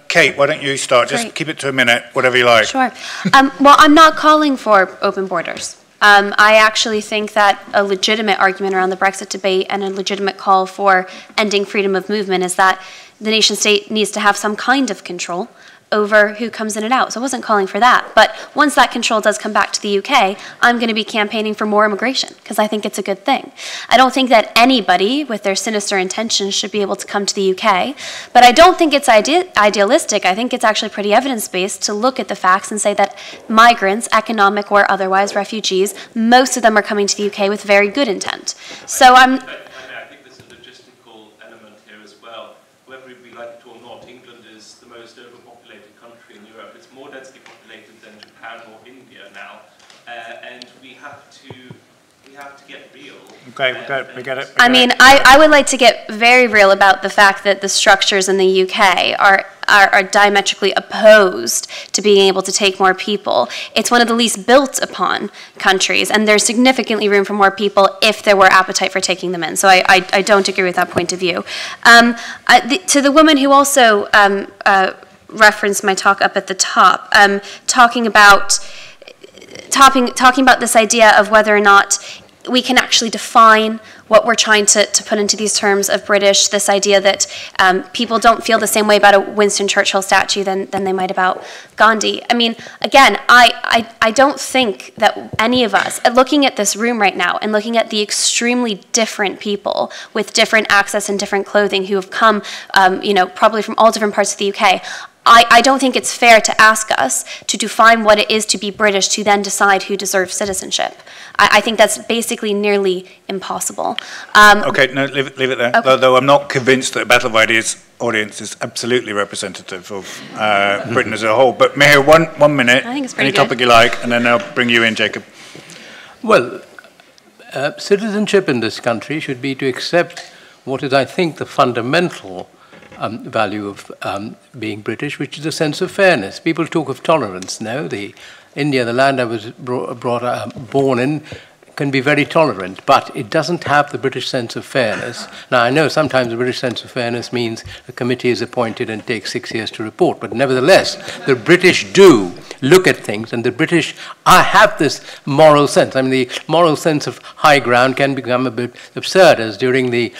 Kate, why don't you start? Just keep it to a minute, whatever you like. Sure. Well, I'm not calling for open borders. I actually think that a legitimate argument around the Brexit debate and a legitimate call for ending freedom of movement is that the nation state needs to have some kind of control over who comes in and out. So I wasn't calling for that. But once that control does come back to the UK, I'm going to be campaigning for more immigration because I think it's a good thing. I don't think that anybody with their sinister intentions should be able to come to the UK. But I don't think it's idealistic. I think it's actually pretty evidence-based to look at the facts and say that migrants, economic or otherwise, refugees, most of them are coming to the UK with very good intent. So I think there's a logistical element here as well. Whether we like it or not, England is the most overpopulated country in Europe. It's more densely populated than Japan or India now, and we have to get real. Okay, we get it. I mean, I would like to get very real about the fact that the structures in the UK are diametrically opposed to being able to take more people. It's one of the least built upon countries, and there's significantly room for more people if there were appetite for taking them in. So I don't agree with that point of view. To the woman who also referenced my talk up at the top, talking about this idea of whether or not we can actually define what we're trying to put into these terms of British, this idea that people don't feel the same way about a Winston Churchill statue than they might about Gandhi. I mean, again, I don't think that any of us, looking at this room right now and looking at the extremely different people with different access and different clothing who have come, probably from all different parts of the UK, I don't think it's fair to ask us to define what it is to be British to then decide who deserves citizenship. I think that's basically nearly impossible. Okay, no, leave it there. Okay. Though I'm not convinced that a Battle of Ideas audience is absolutely representative of Britain as a whole. But Mihir, one minute, I think it's pretty any good. topic you like, and then I'll bring you in, Jacob. Well, citizenship in this country should be to accept what is, I think, the fundamental value of being British, which is a sense of fairness. People talk of tolerance now. India, the land I was born in, can be very tolerant, but it doesn't have the British sense of fairness. Now, I know sometimes the British sense of fairness means a committee is appointed and takes 6 years to report, but nevertheless, the British do look at things, and the British have this moral sense. I mean, the moral sense of high ground can become a bit absurd, as during the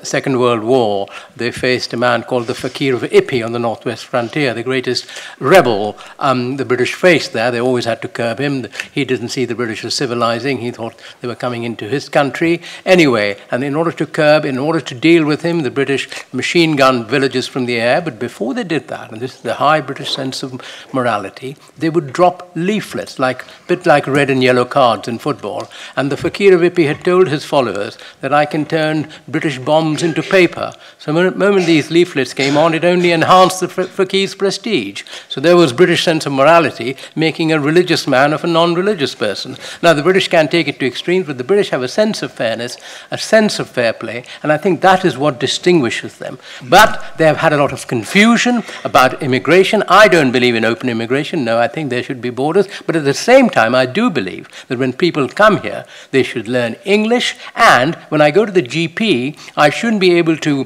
Second World War, they faced a man called the Fakir of Ippi on the northwest frontier, the greatest rebel the British faced there. They always had to curb him. He didn't see the British as civilizing. He thought they were coming into his country. Anyway, and in order to deal with him, the British machine gunned villages from the air. But before they did that, and this is the high British sense of morality, they would drop leaflets, a bit like red and yellow cards in football. And the Fakir of Ippi had told his followers that I can turn British bombs into paper. So the moment these leaflets came on, it only enhanced the Fakir's prestige. So there was British sense of morality, making a religious man of a non-religious person. Now, the British can take it to extremes, but the British have a sense of fairness, a sense of fair play, and I think that is what distinguishes them. But they have had a lot of confusion about immigration. I don't believe in open immigration. No, I think there should be borders. But at the same time, I do believe that when people come here, they should learn English. And when I go to the GP, I shouldn't be able to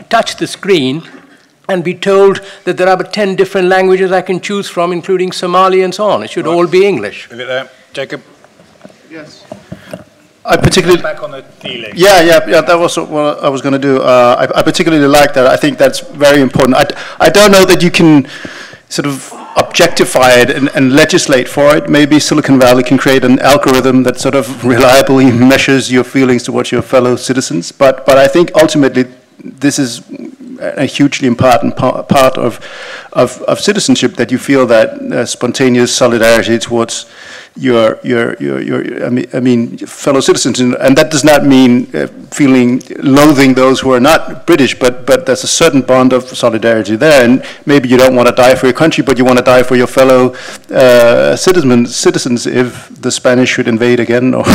touch the screen and be told that there are about 10 different languages I can choose from, including Somali and so on. It should all be English. Leave it there. Jacob? Yes. I particularly back on the D-Link. Yeah. That was what I was going to do. I particularly like that. I think that's very important. I don't know that you can sort of objectify it and legislate for it. Maybe Silicon Valley can create an algorithm that sort of reliably measures your feelings towards your fellow citizens. But I think ultimately this is a hugely important part of citizenship, that you feel that spontaneous solidarity towards your fellow citizens, and that does not mean loathing those who are not British, but there's a certain bond of solidarity there, and maybe you don't want to die for your country, but you want to die for your fellow citizens if the Spanish should invade again, or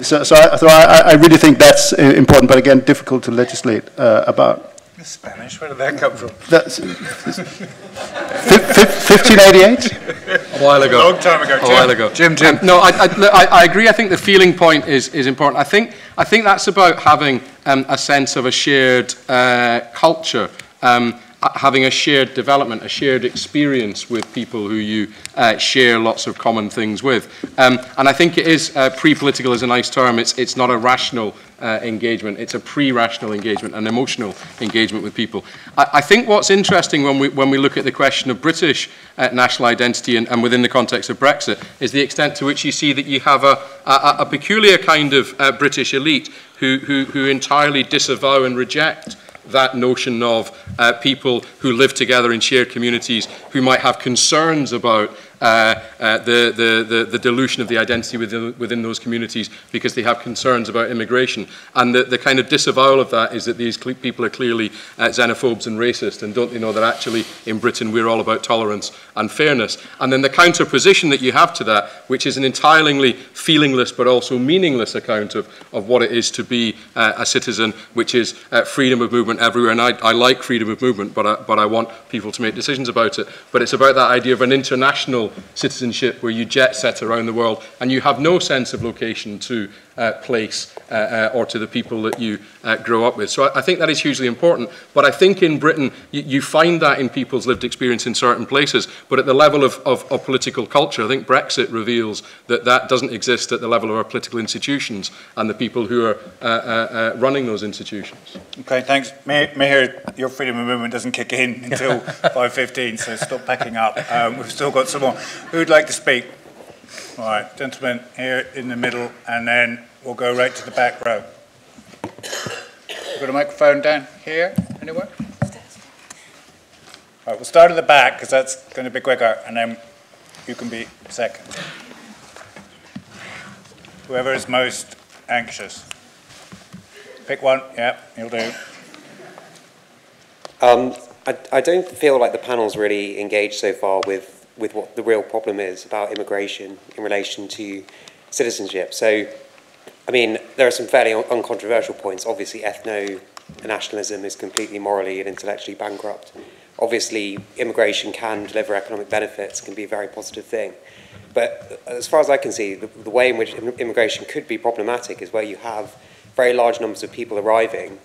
so I really think that's important, but again, difficult to legislate about. Spanish, where did that come from? That's 1588? A while ago. A long time ago. A while ago. Jim. No, I agree. I think the feeling point is important. I think that's about having a sense of a shared culture, having a shared development, a shared experience with people who you share lots of common things with. And I think it is, pre-political is a nice term, it's not a rational engagement, it's a pre-rational engagement, an emotional engagement with people. I think what's interesting when we look at the question of British national identity and within the context of Brexit is the extent to which you see that you have a peculiar kind of British elite who entirely disavow and reject that notion of people who live together in shared communities who might have concerns about the dilution of the identity within those communities because they have concerns about immigration. And the kind of disavowal of that is that these people are clearly xenophobes and racist, and don't they know that actually in Britain we're all about tolerance and fairness. And then the counterposition that you have to that, which is an entirely feelingless but also meaningless account of what it is to be a citizen, which is freedom of movement everywhere. And I like freedom of movement, but I want people to make decisions about it. But it's about that idea of an international citizenship where you jet set around the world and you have no sense of location to place or to the people that you grow up with. So I think that is hugely important. But I think in Britain, you find that in people's lived experience in certain places. But at the level of political culture, I think Brexit reveals that that doesn't exist at the level of our political institutions and the people who are running those institutions. Okay, thanks. Mihir, your freedom of movement doesn't kick in until 5:15, so stop packing up. We've still got some more. Who would like to speak? All right, gentlemen here in the middle, and then we'll go right to the back row. We've got a microphone down here, anywhere? All right, we'll start at the back, because that's going to be quicker, and then you can be second. Whoever is most anxious. Pick one, yeah, you'll do. I don't feel like the panel's really engaged so far with what the real problem is about immigration in relation to citizenship. So, I mean, there are some fairly uncontroversial points. Obviously, ethno-nationalism is completely morally and intellectually bankrupt. Obviously, immigration can deliver economic benefits, can be a very positive thing. But as far as I can see, the way in which immigration could be problematic is where you have very large numbers of people arriving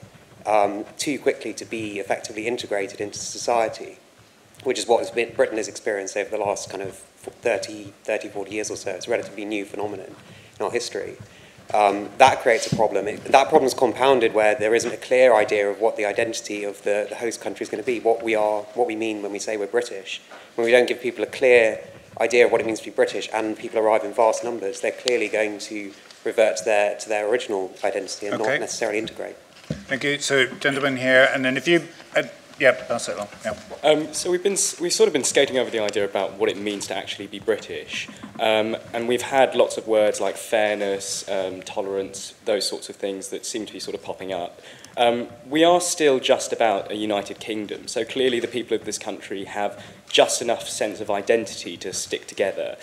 too quickly to be effectively integrated into society, which is what Britain has experienced over the last kind of 30, 40 years or so. It's a relatively new phenomenon in our history. That creates a problem. That problem is compounded where there isn't a clear idea of what the identity of the host country is going to be, what we are, what we mean when we say we're British. When we don't give people a clear idea of what it means to be British and people arrive in vast numbers, they're clearly going to revert to their original identity and not necessarily integrate. Thank you. So, gentlemen here, and then if you... yeah, pass it along. Yeah. So we've sort of been skating over the idea about what it means to actually be British, and we've had lots of words like fairness, tolerance, those sorts of things that seem to be sort of popping up. We are still just about a united kingdom, so clearly the people of this country have just enough sense of identity to stick together.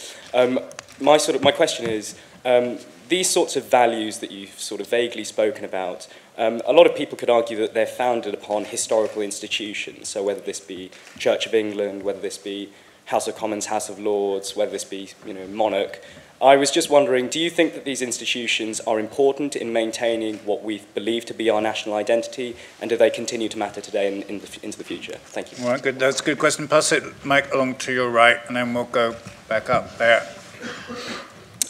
My question is, these sorts of values that you've sort of vaguely spoken about, a lot of people could argue that they're founded upon historical institutions, so whether this be Church of England, whether this be House of Commons, House of Lords, whether this be, monarch. I was just wondering, do you think that these institutions are important in maintaining what we believe to be our national identity, and do they continue to matter today and into the future? Thank you. All right, good. That's a good question. Pass it, Mike, along to your right, and then we'll go back up there.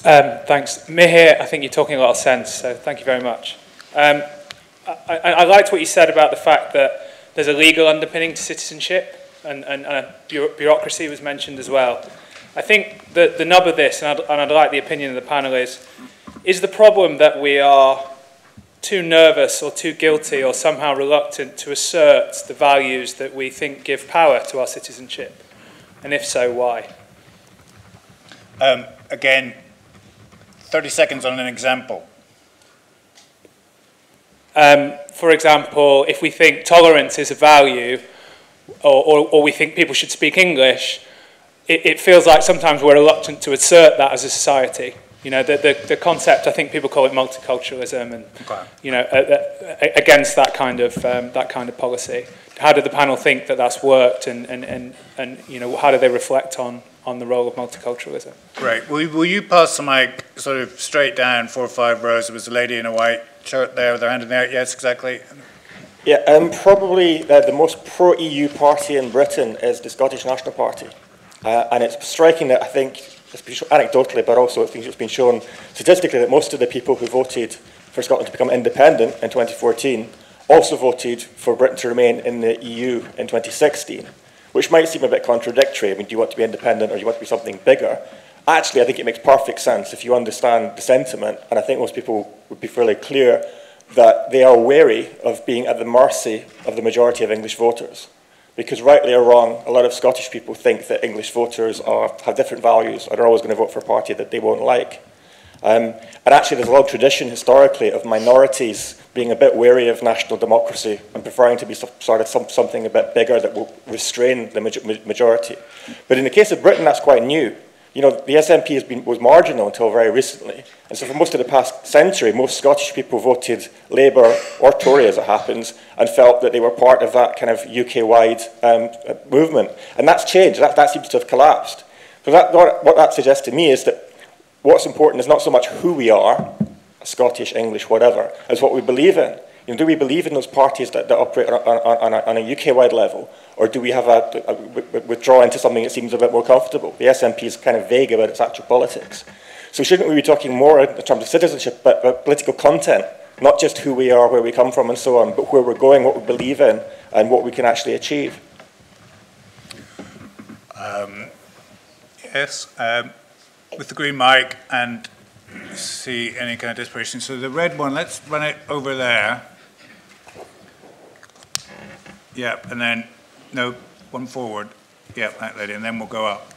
Thanks. Mihir, I think you're talking a lot of sense, so thank you very much. I liked what you said about the fact that there's a legal underpinning to citizenship, and bureaucracy was mentioned as well. I think that the nub of this, and I'd like the opinion of the panel, is the problem that we are too nervous or too guilty or somehow reluctant to assert the values that we think give power to our citizenship? And if so, why? Again, 30 seconds on an example. For example, if we think tolerance is a value, or we think people should speak English, it feels like sometimes we're reluctant to assert that as a society. You know, the concept, I think people call it multiculturalism, and you know, against that kind of policy. How did the panel think that that's worked, and you know, how do they reflect on the role of multiculturalism? Great. Will you pass the mic sort of straight down 4 or 5 rows? There was a lady in a white shirt there with her hand in the air. Yes, exactly. Yeah, probably the most pro-EU party in Britain is the Scottish National Party. And it's striking that I think, anecdotally, but also I think it's been shown statistically that most of the people who voted for Scotland to become independent in 2014 also voted for Britain to remain in the EU in 2016, which might seem a bit contradictory. I mean, do you want to be independent or do you want to be something bigger? Actually, I think it makes perfect sense if you understand the sentiment, and I think most people would be fairly clear that they are wary of being at the mercy of the majority of English voters. Because rightly or wrong, a lot of Scottish people think that English voters have different values and are always going to vote for a party that they won't like. And actually there's a long tradition historically of minorities being a bit wary of national democracy and preferring to be something a bit bigger that will restrain the majority. But in the case of Britain, that's quite new. You know, the SNP was marginal until very recently. And so for most of the past century, most Scottish people voted Labour or Tory, as it happens, and felt that they were part of that kind of UK-wide movement. And that's changed. That seems to have collapsed. So what that suggests to me is that what's important is not so much who we are, Scottish, English, whatever, as what we believe in. You know, do we believe in those parties that operate on a UK-wide level, or do we have withdraw into something that seems a bit more comfortable? The SNP is kind of vague about its actual politics. So shouldn't we be talking more in terms of citizenship, but political content, not just who we are, where we come from, and so on, but where we're going, what we believe in, and what we can actually achieve? Yes, with the green mic and see any kind of desperation. So the red one, let's run it over there. Yep, and then, no, one forward. Yep, that lady, and then we'll go up.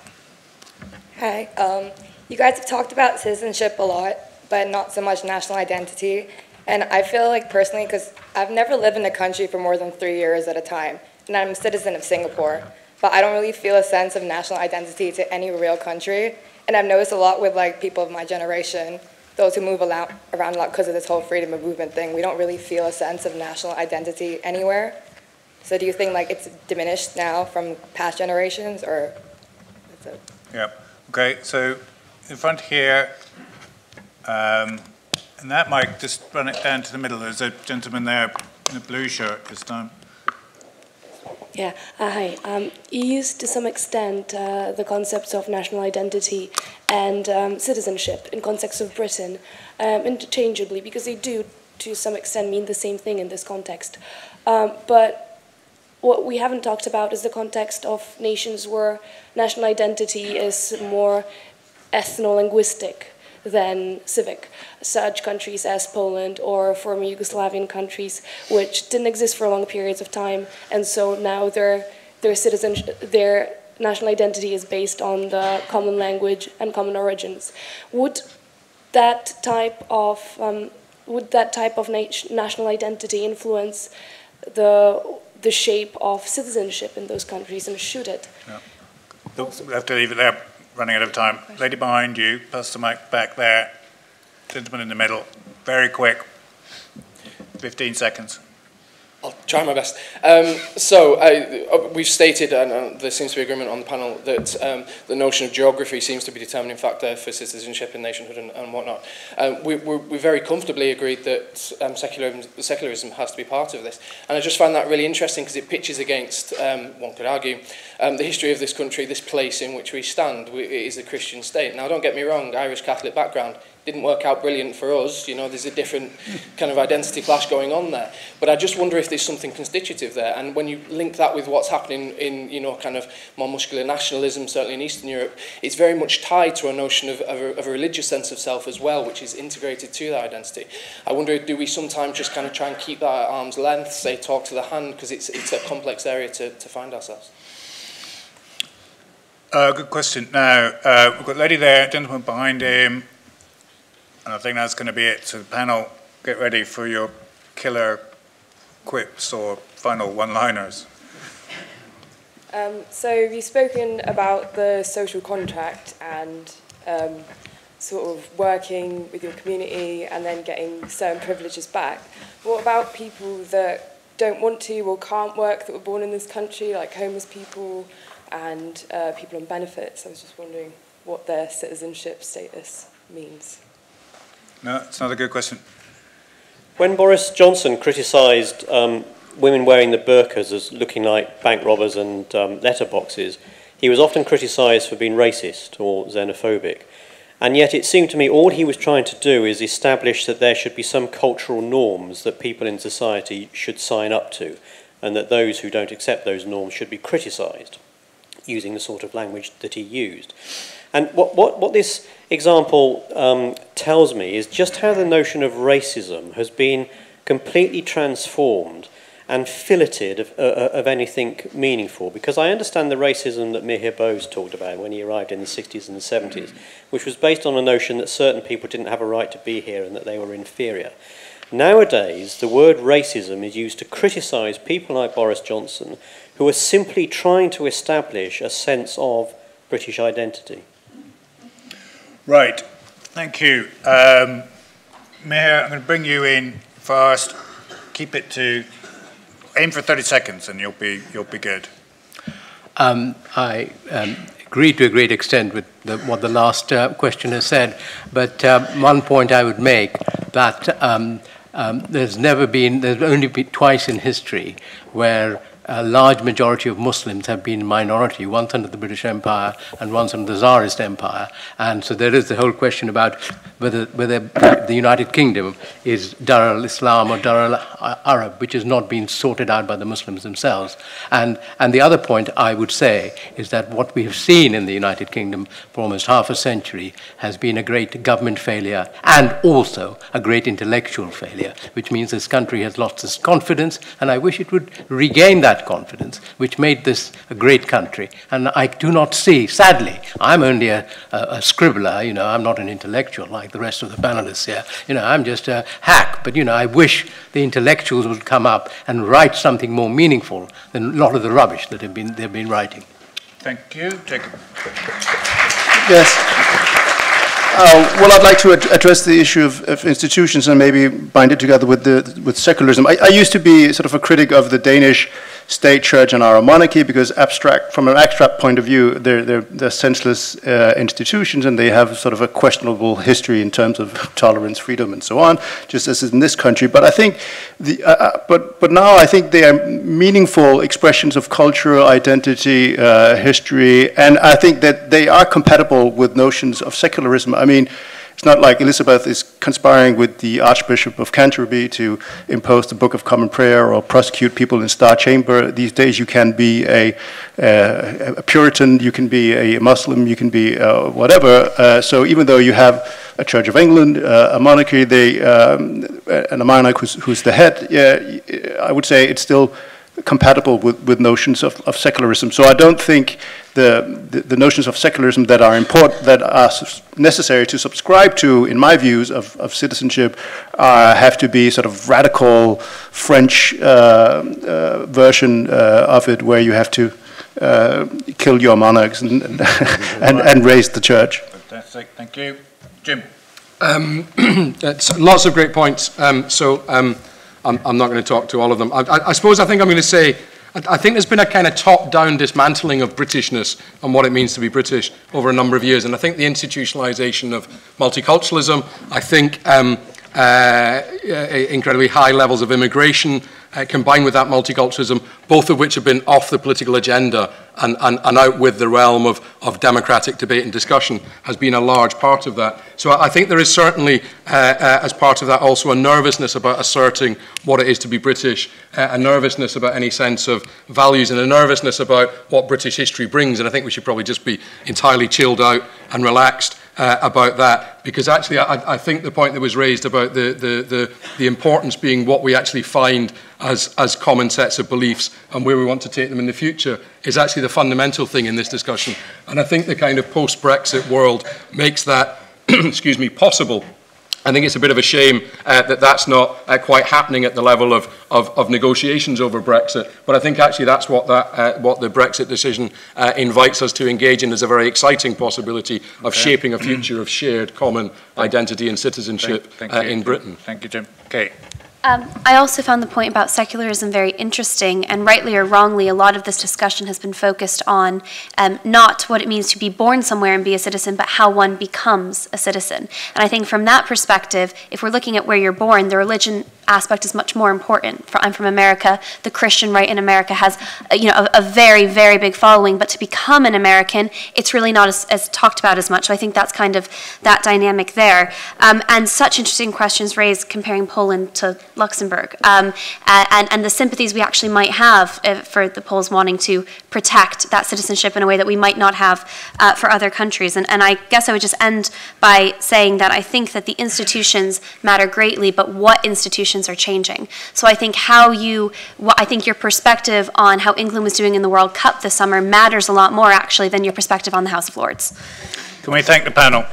Hi, you guys have talked about citizenship a lot, but not so much national identity. And I feel like personally, because I've never lived in a country for more than 3 years at a time, and I'm a citizen of Singapore, but I don't really feel a sense of national identity to any real country. And I've noticed a lot with like people of my generation, those who move around a lot because of this whole freedom of movement thing, we don't really feel a sense of national identity anywhere. So do you think like it's diminished now from past generations, or? Yep. Okay. So in front here, and that mic, just run it down to the middle. There's a gentleman there in a blue shirt this time. Yeah, hi. You used to some extent the concepts of national identity and citizenship in context of Britain interchangeably, because they do to some extent mean the same thing in this context. But what we haven't talked about is the context of nations where national identity is more ethno-linguistic than civic, such countries as Poland or former Yugoslavian countries, which didn't exist for long periods of time, and so now their national identity is based on the common language and common origins. Would that type of national identity influence the shape of citizenship in those countries, and should it? Yeah. We'll have to leave it there. Running out of time. Lady behind you, pass the mic back there. Gentleman in the middle. Very quick. 15 seconds. I'll try my best. We've stated, and there seems to be agreement on the panel, that the notion of geography seems to be a determining factor for citizenship and nationhood and whatnot. We very comfortably agreed that secularism has to be part of this. And I just find that really interesting because it pitches against, one could argue, the history of this country, this place in which we stand. It is a Christian state. Now, don't get me wrong, Irish Catholic background, didn't work out brilliant for us. You know, there's a different kind of identity clash going on there. But I just wonder if there's something constitutive there. And when you link that with what's happening in, you know, kind of more muscular nationalism, certainly in Eastern Europe, it's very much tied to a notion of a religious sense of self as well, which is integrated to that identity. I wonder, do we sometimes just kind of try and keep that at arm's length, say talk to the hand, because it's a complex area to find ourselves? Good question. Now, we've got a lady there, gentleman behind him, and I think that's going to be it. So the panel, get ready for your killer quips or final one-liners. So you've spoken about the social contract and sort of working with your community and then getting certain privileges back. What about people that don't want to or can't work, that were born in this country, like homeless people and people on benefits? I was just wondering what their citizenship status means. No, it's not a good question. When Boris Johnson criticised women wearing the burqas as looking like bank robbers and letterboxes, he was often criticised for being racist or xenophobic. And yet it seemed to me all he was trying to do is establish that there should be some cultural norms that people in society should sign up to, and that those who don't accept those norms should be criticised, using the sort of language that he used. And what this example tells me is just how the notion of racism has been completely transformed and filleted of anything meaningful. Because I understand the racism that Mihir Bose talked about when he arrived in the 60s and the 70s, which was based on a notion that certain people didn't have a right to be here and that they were inferior. Nowadays, the word racism is used to criticise people like Boris Johnson, who are simply trying to establish a sense of British identity. Right, thank you. Mihir, I'm going to bring you in first. Keep it to, aim for 30 seconds and you'll be good. I agree to a great extent with what the last questioner said, but one point I would make that there's only been twice in history where a large majority of Muslims have been minority, once under the British Empire and once under the Tsarist Empire. And so there is the whole question about whether the United Kingdom is Dar al-Islam or Dar al-Arab, which has not been sorted out by the Muslims themselves. And the other point I would say is that what we have seen in the United Kingdom for almost half a century has been a great government failure and also a great intellectual failure, which means this country has lost its confidence, and I wish it would regain that confidence, which made this a great country. And I do not see, sadly, I'm only a scribbler, you know, I'm not an intellectual like the rest of the panelists here, you know, I'm just a hack, but you know, I wish the intellectuals would come up and write something more meaningful than a lot of the rubbish that they've been writing. Thank you. Jacob. Yes. Well, I'd like to address the issue of institutions and maybe bind it together with secularism. I used to be sort of a critic of the Danish state church and our monarchy because from an abstract point of view, they're senseless institutions and they have sort of a questionable history in terms of tolerance, freedom, and so on, just as in this country. But I think but now I think they are meaningful expressions of cultural identity, history, and I think that they are compatible with notions of secularism. I mean, it's not like Elizabeth is conspiring with the Archbishop of Canterbury to impose the Book of Common Prayer or prosecute people in Star Chamber. These days you can be a Puritan, you can be a Muslim, you can be whatever. So even though you have a Church of England, a monarchy, and a monarch who's the head, I would say it's still compatible with notions of secularism. So I don't think the notions of secularism that are important, that are necessary to subscribe to, in my views of citizenship, have to be sort of radical French version of it, where you have to kill your monarchs and raise the church. Fantastic, thank you. Jim. Lots of great points. I'm not going to talk to all of them. I suppose I think I'm going to say, I think there's been a kind of top-down dismantling of Britishness and what it means to be British over a number of years. And I think the institutionalization of multiculturalism, I think incredibly high levels of immigration, combined with that multiculturalism, both of which have been off the political agenda and out with the realm of democratic debate and discussion, has been a large part of that. So I think there is certainly, as part of that, also a nervousness about asserting what it is to be British, a nervousness about any sense of values, and a nervousness about what British history brings. And I think we should probably just be entirely chilled out and relaxed about that, because actually I think the point that was raised about the importance being what we actually find as common sets of beliefs and where we want to take them in the future is actually the fundamental thing in this discussion. And I think the kind of post-Brexit world makes that, excuse me, possible. I think it's a bit of a shame that that's not quite happening at the level of negotiations over Brexit. But I think actually that's what the Brexit decision invites us to engage in as a very exciting possibility of shaping a future of shared common identity and citizenship in Britain. Thank you, Jim. Okay. I also found the point about secularism very interesting, and rightly or wrongly, a lot of this discussion has been focused on not what it means to be born somewhere and be a citizen, but how one becomes a citizen. And I think from that perspective, if we're looking at where you're born, the religion aspect is much more important. I'm from America. The Christian right in America has a very, very big following, but to become an American, it's really not as talked about as much. So I think that's kind of that dynamic there. And such interesting questions raised comparing Poland to Luxembourg, and the sympathies we actually might have for the Poles wanting to protect that citizenship in a way that we might not have for other countries. And I guess I would just end by saying that I think that the institutions matter greatly, but what institutions are changing. So I think I think your perspective on how England was doing in the World Cup this summer matters a lot more actually than your perspective on the House of Lords. Can we thank the panel?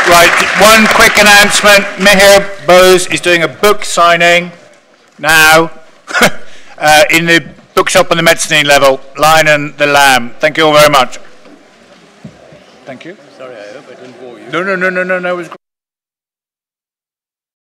Right, one quick announcement. Mihir Bose is doing a book signing now in the bookshop on the mezzanine level, Lion and the Lamb. Thank you all very much. Thank you. Sorry, I hope I didn't bore you. No, it was great.